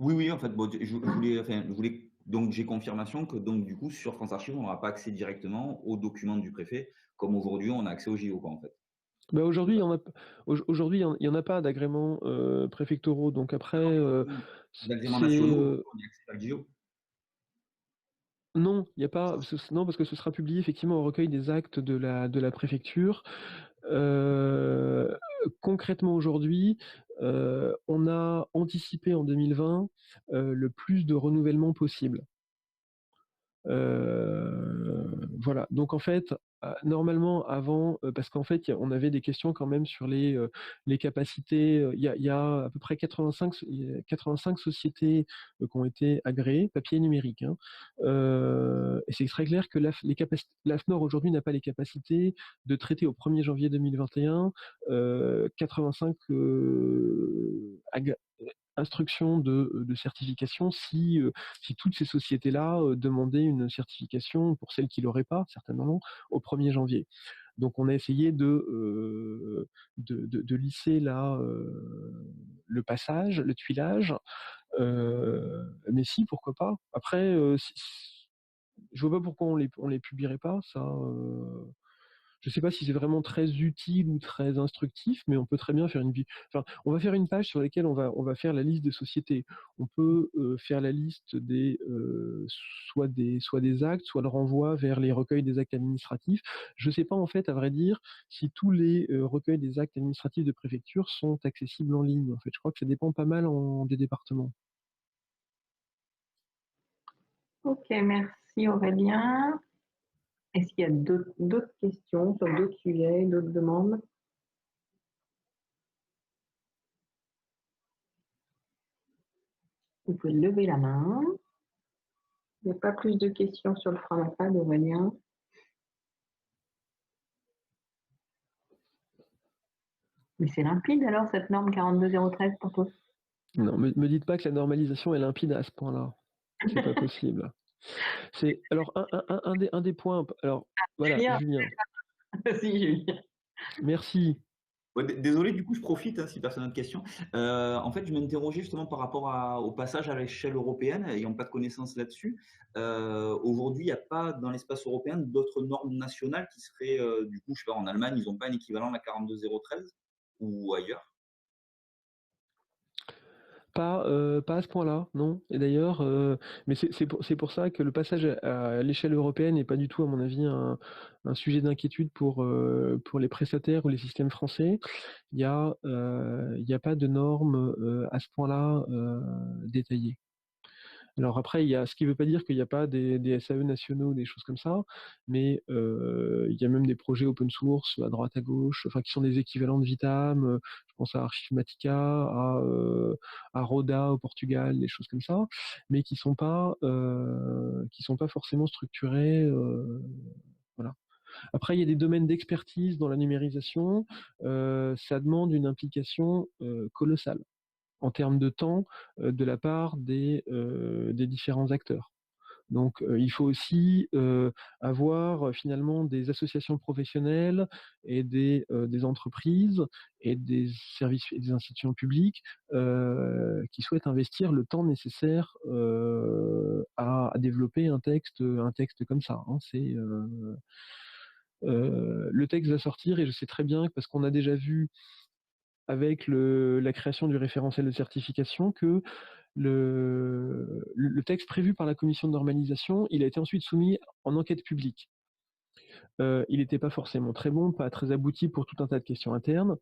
[SPEAKER 3] Oui, oui, en fait, bon, je voulais donc j'ai confirmation que donc du coup sur France Archives, on n'aura pas accès directement aux documents du préfet, comme aujourd'hui on a accès au JO, quoi, en fait.
[SPEAKER 2] Bah aujourd'hui, il y en a pas d'agréments préfectoraux. Donc après,
[SPEAKER 3] D'agréments
[SPEAKER 2] c'est
[SPEAKER 3] nationaux, on y a accès à le JO.
[SPEAKER 2] non, il y a pas. Non, parce que ce sera publié effectivement au recueil des actes de la préfecture. Concrètement aujourd'hui, on a anticipé en 2020 le plus de renouvellement possible. Voilà. Donc en fait, normalement avant, parce qu'en fait, on avait des questions quand même sur les capacités. Il y a à peu près 85 sociétés qui ont été agréées, papier et numérique, hein. Et c'est très clair que l'AFNOR aujourd'hui n'a pas les capacités de traiter au 1er janvier 2021 85 instructions de certification si toutes ces sociétés-là demandaient une certification pour celles qui l'auraient pas, certainement, au 1er janvier. Donc on a essayé de lisser là le passage, le tuilage. Mais si, pourquoi pas. Après, je vois pas pourquoi on les publierait pas. Ça, je sais pas si c'est vraiment très utile ou très instructif, mais on peut très bien faire Enfin, on va faire une page sur laquelle on va faire la liste des sociétés. On peut faire la liste soit des actes, soit le renvoi vers les recueils des actes administratifs. Je sais pas en fait, à vrai dire, si tous les recueils des actes administratifs de préfecture sont accessibles en ligne. En fait, je crois que ça dépend pas mal des départements.
[SPEAKER 1] Ok, merci Aurélien. Est-ce qu'il y a d'autres questions sur d'autres sujets, d'autres demandes? Vous pouvez lever la main. Il n'y a pas plus de questions sur le Framappad, Aurélien. Mais c'est limpide alors cette norme 42013 pour toi?
[SPEAKER 2] Non, me dites pas que la normalisation est limpide à ce point-là. C'est pas possible. C'est alors un des points. Alors voilà, Julien.
[SPEAKER 1] Vas-y, Julien.
[SPEAKER 2] Merci.
[SPEAKER 3] Ouais, désolé, du coup, je profite, hein, si personne n'a de questions. En fait, je m'interrogeais justement par rapport au passage à l'échelle européenne, ayant pas de connaissances là-dessus. Aujourd'hui, il n'y a pas dans l'espace européen d'autres normes nationales qui seraient, du coup, je sais pas, en Allemagne, ils n'ont pas un équivalent à la 42013 ou ailleurs.
[SPEAKER 2] Pas à ce point-là, non. Et d'ailleurs, mais c'est pour ça que le passage à l'échelle européenne n'est pas du tout, à mon avis, un sujet d'inquiétude pour les prestataires ou les systèmes français. Il y a pas de normes à ce point-là détaillées. Alors après, ce qui ne veut pas dire qu'il n'y a pas des SAE nationaux, des choses comme ça, mais il y a même des projets open source à droite à gauche, enfin qui sont des équivalents de Vitam. Je pense à Archifmatica, à Roda au Portugal, des choses comme ça, mais qui sont pas forcément structurés. Voilà. Après, il y a des domaines d'expertise dans la numérisation. Ça demande une implication colossale en termes de temps de la part des différents acteurs. Donc, il faut aussi avoir finalement des associations professionnelles et des entreprises et des services et des institutions publiques qui souhaitent investir le temps nécessaire à développer un texte comme ça. Hein. Le texte va sortir et je sais très bien, parce qu'on a déjà vu avec la création du référentiel de certification, que le texte prévu par la commission de normalisation, il a été ensuite soumis en enquête publique. Il n'était pas forcément très bon, pas très abouti pour tout un tas de questions internes.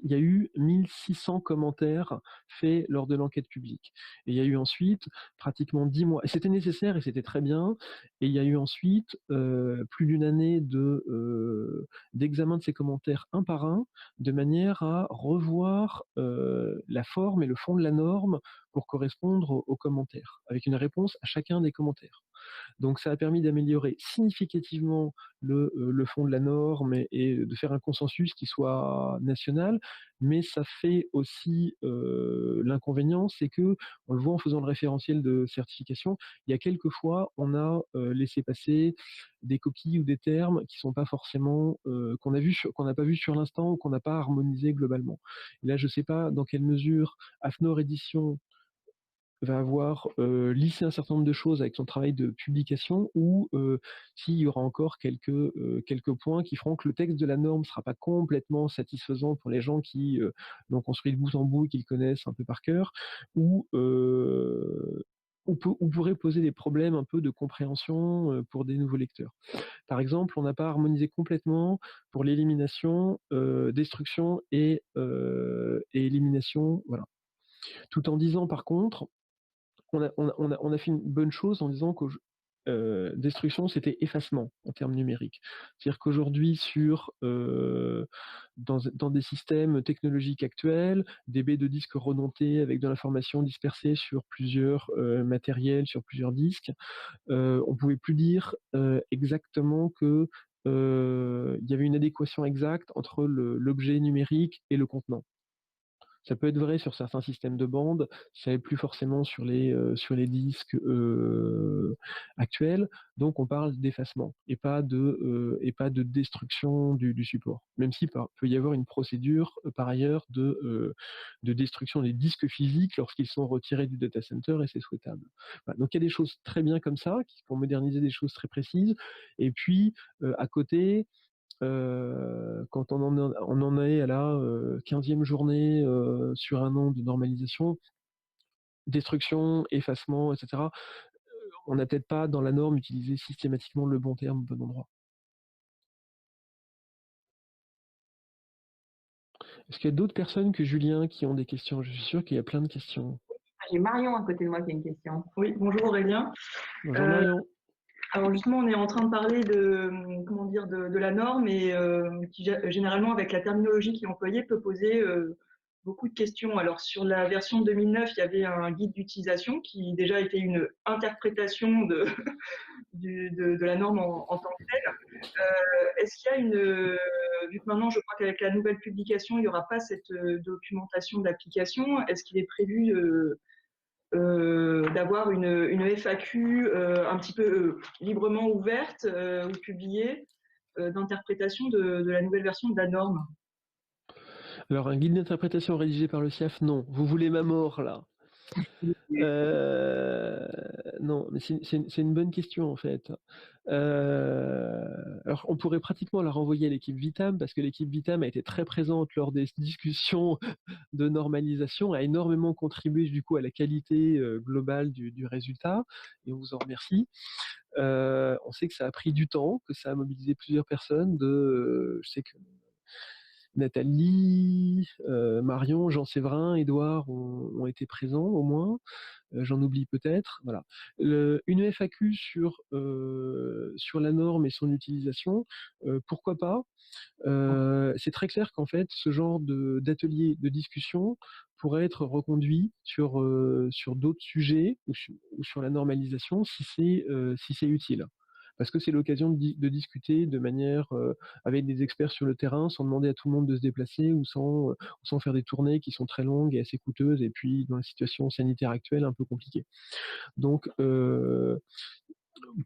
[SPEAKER 2] Il y a eu 1600 commentaires faits lors de l'enquête publique. Et il y a eu ensuite pratiquement 10 mois. Et c'était nécessaire et c'était très bien. Et il y a eu ensuite plus d'une année d'examen de ces commentaires un par un, de manière à revoir la forme et le fond de la norme pour correspondre aux commentaires, avec une réponse à chacun des commentaires. Donc ça a permis d'améliorer significativement le fond de la norme et de faire un consensus qui soit national, mais ça fait aussi l'inconvénient, c'est que, on le voit en faisant le référentiel de certification, il y a quelques fois, on a laissé passer des coquilles ou des termes qui sont pas forcément qu'on n'a pas vu sur l'instant ou qu'on n'a pas harmonisé globalement. Et là, je sais pas dans quelle mesure AFNOR Édition va avoir lissé un certain nombre de choses avec son travail de publication, ou s'il y aura encore quelques points qui feront que le texte de la norme ne sera pas complètement satisfaisant pour les gens qui l'ont construit de bout en bout et qui le connaissent un peu par cœur, ou pourrait poser des problèmes un peu de compréhension pour des nouveaux lecteurs. Par exemple, on n'a pas harmonisé complètement pour l'élimination, destruction et élimination, voilà. Tout en disant par contre, on a fait une bonne chose en disant que destruction, c'était effacement en termes numériques. C'est-à-dire qu'aujourd'hui, dans des systèmes technologiques actuels, des baies de disques redondées avec de l'information dispersée sur plusieurs matériels, sur plusieurs disques, on pouvait plus dire exactement que il y avait une adéquation exacte entre l'objet numérique et le contenant. Ça peut être vrai sur certains systèmes de bande, ça n'est plus forcément sur les disques actuels. Donc on parle d'effacement et pas de destruction du support. Même si peut y avoir une procédure par ailleurs de destruction des disques physiques lorsqu'ils sont retirés du data center, et c'est souhaitable. Voilà. Donc il y a des choses très bien comme ça qui vont moderniser des choses très précises. Et puis à côté, quand on en est à la 15e journée sur un an de normalisation, destruction, effacement, etc., on n'a peut-être pas dans la norme utilisé systématiquement le bon terme au bon endroit. Est-ce qu'il y a d'autres personnes que Julien qui ont des questions? Je suis sûr qu'il y a plein de questions.
[SPEAKER 1] J'ai Marion à côté de moi qui a une question.
[SPEAKER 4] Oui, bonjour Aurélien.
[SPEAKER 2] Bonjour Marion.
[SPEAKER 4] Alors justement, on est en train de parler de la norme, et qui généralement, avec la terminologie qui est employée, peut poser beaucoup de questions. Alors sur la version 2009, il y avait un guide d'utilisation qui déjà était une interprétation de la norme en tant que telle. Est-ce qu'il y a vu que maintenant je crois qu'avec la nouvelle publication, il n'y aura pas cette documentation d'application, est-ce qu'il est prévu d'avoir une FAQ un petit peu librement ouverte ou publiée d'interprétation de la nouvelle version de la norme?
[SPEAKER 2] Alors un guide d'interprétation rédigé par le CIAF, non. Vous voulez ma mort là? Non, mais c'est une bonne question en fait. Alors, on pourrait pratiquement la renvoyer à l'équipe Vitam parce que l'équipe Vitam a été très présente lors des discussions de normalisation, a énormément contribué du coup à la qualité globale du résultat, et on vous en remercie. On sait que ça a pris du temps, que ça a mobilisé plusieurs personnes. Je sais que Nathalie, Marion, Jean-Séverin, Édouard ont été présents au moins. J'en oublie peut-être. Voilà. Une FAQ sur la norme et son utilisation, pourquoi pas. C'est très clair qu'en fait, ce genre d'atelier de discussion pourrait être reconduit sur d'autres sujets ou sur la normalisation si c'est utile. Parce que c'est l'occasion de discuter de manière avec des experts sur le terrain, sans demander à tout le monde de se déplacer ou sans faire des tournées qui sont très longues et assez coûteuses, et puis dans la situation sanitaire actuelle, un peu compliquée. Donc,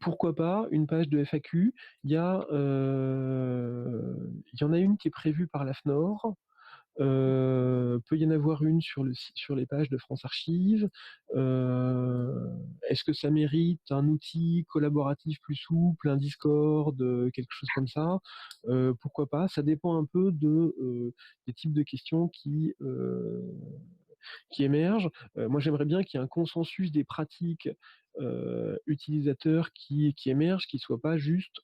[SPEAKER 2] pourquoi pas une page de FAQ. Il y en a une qui est prévue par la FNOR. Peut y en avoir une sur les pages de France Archives. Est-ce que ça mérite un outil collaboratif plus souple, un Discord, quelque chose comme ça? Pourquoi pas? Ça dépend un peu des types de questions qui émergent. Moi, j'aimerais bien qu'il y ait un consensus des pratiques utilisateurs qui émergent, qui ne soit pas juste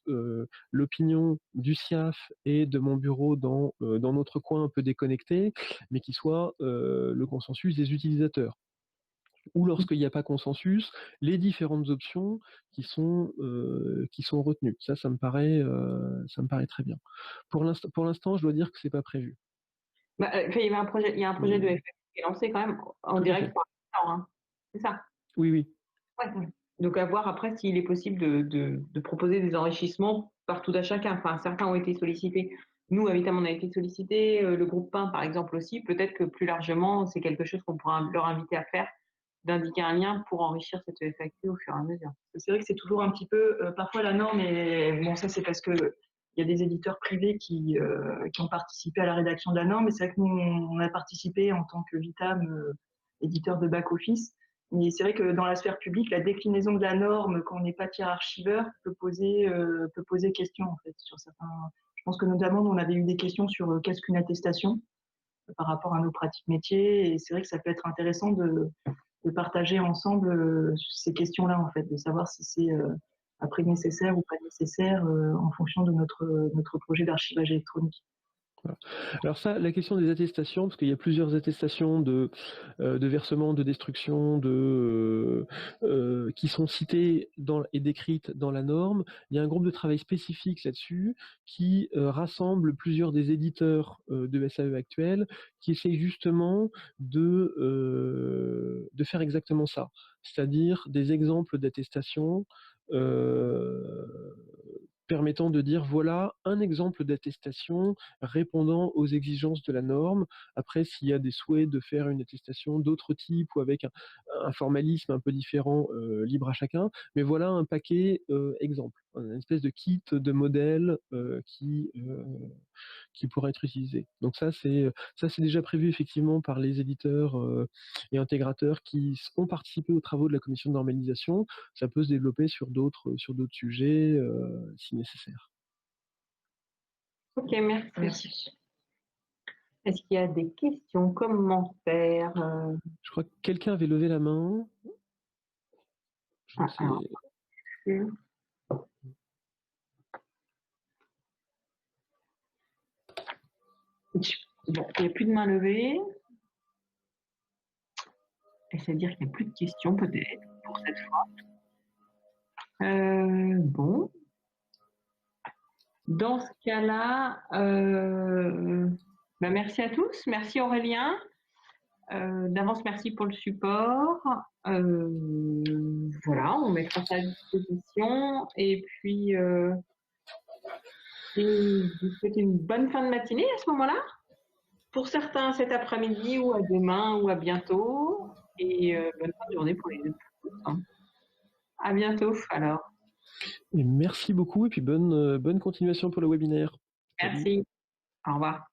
[SPEAKER 2] l'opinion du SIAF et de mon bureau dans notre coin un peu déconnecté, mais qui soit le consensus des utilisateurs. Ou lorsqu'il n'y a pas consensus, les différentes options qui sont retenues. Ça me paraît très bien. Pour l'instant, je dois dire que c'est pas prévu.
[SPEAKER 1] Il y a un projet de FAQ qui est lancé quand même en direct par le hein. C'est ça?
[SPEAKER 2] Oui, oui.
[SPEAKER 1] Ouais. Donc à voir après s'il est possible de proposer des enrichissements par tout à chacun. Enfin, certains ont été sollicités. Nous, évidemment, on a été sollicités, le groupe PAIN, par exemple, aussi. Peut-être que plus largement, c'est quelque chose qu'on pourra leur inviter à faire, d'indiquer un lien pour enrichir cette FAQ au fur et à mesure.
[SPEAKER 4] C'est vrai que c'est toujours un petit peu, parfois la norme, et bon, ça c'est parce que il y a des éditeurs privés qui ont participé à la rédaction de la norme, et c'est vrai que nous, on a participé en tant que Vitam, éditeur de back-office. Mais c'est vrai que dans la sphère publique, la déclinaison de la norme, quand on n'est pas tiers archiveur, peut poser question en fait sur certains. Je pense que notamment, on avait eu des questions sur qu'est-ce qu'une attestation par rapport à nos pratiques métiers, et c'est vrai que ça peut être intéressant de partager ensemble ces questions-là en fait, de savoir si c'est après nécessaire ou pas nécessaire en fonction de notre projet d'archivage électronique.
[SPEAKER 2] Voilà. Alors ça, la question des attestations, parce qu'il y a plusieurs attestations de versement, de destruction, qui sont citées et décrites dans la norme. Il y a un groupe de travail spécifique là-dessus qui rassemble plusieurs des éditeurs de SAE actuels qui essayent justement de faire exactement ça, c'est-à-dire des exemples d'attestations permettant de dire voilà un exemple d'attestation répondant aux exigences de la norme. Après, s'il y a des souhaits de faire une attestation d'autres types ou avec un formalisme un peu différent, libre à chacun, mais voilà un paquet exemple, une espèce de kit de modèles qui pourrait être utilisé. Donc ça c'est déjà prévu effectivement par les éditeurs et intégrateurs qui ont participé aux travaux de la commission de normalisation. Ça peut se développer sur d'autres sujets si nécessaire.
[SPEAKER 1] Ok, merci. Est-ce qu'il y a des questions, commentaires
[SPEAKER 2] Je crois que quelqu'un avait levé la main. Je ne sais.
[SPEAKER 1] Bon, il n'y a plus de main levée. Et c'est-à-dire qu'il n'y a plus de questions peut-être pour cette fois. Bon. Dans ce cas-là, merci à tous. Merci Aurélien. D'avance, merci pour le support. Voilà, on mettra ça à disposition. Et puis, je vous souhaite une bonne fin de matinée à ce moment-là. Pour certains, cet après-midi ou à demain ou à bientôt. Et bonne fin de journée pour les autres. À bientôt alors.
[SPEAKER 2] Et merci beaucoup et puis bonne continuation pour le webinaire.
[SPEAKER 1] Merci. Au revoir.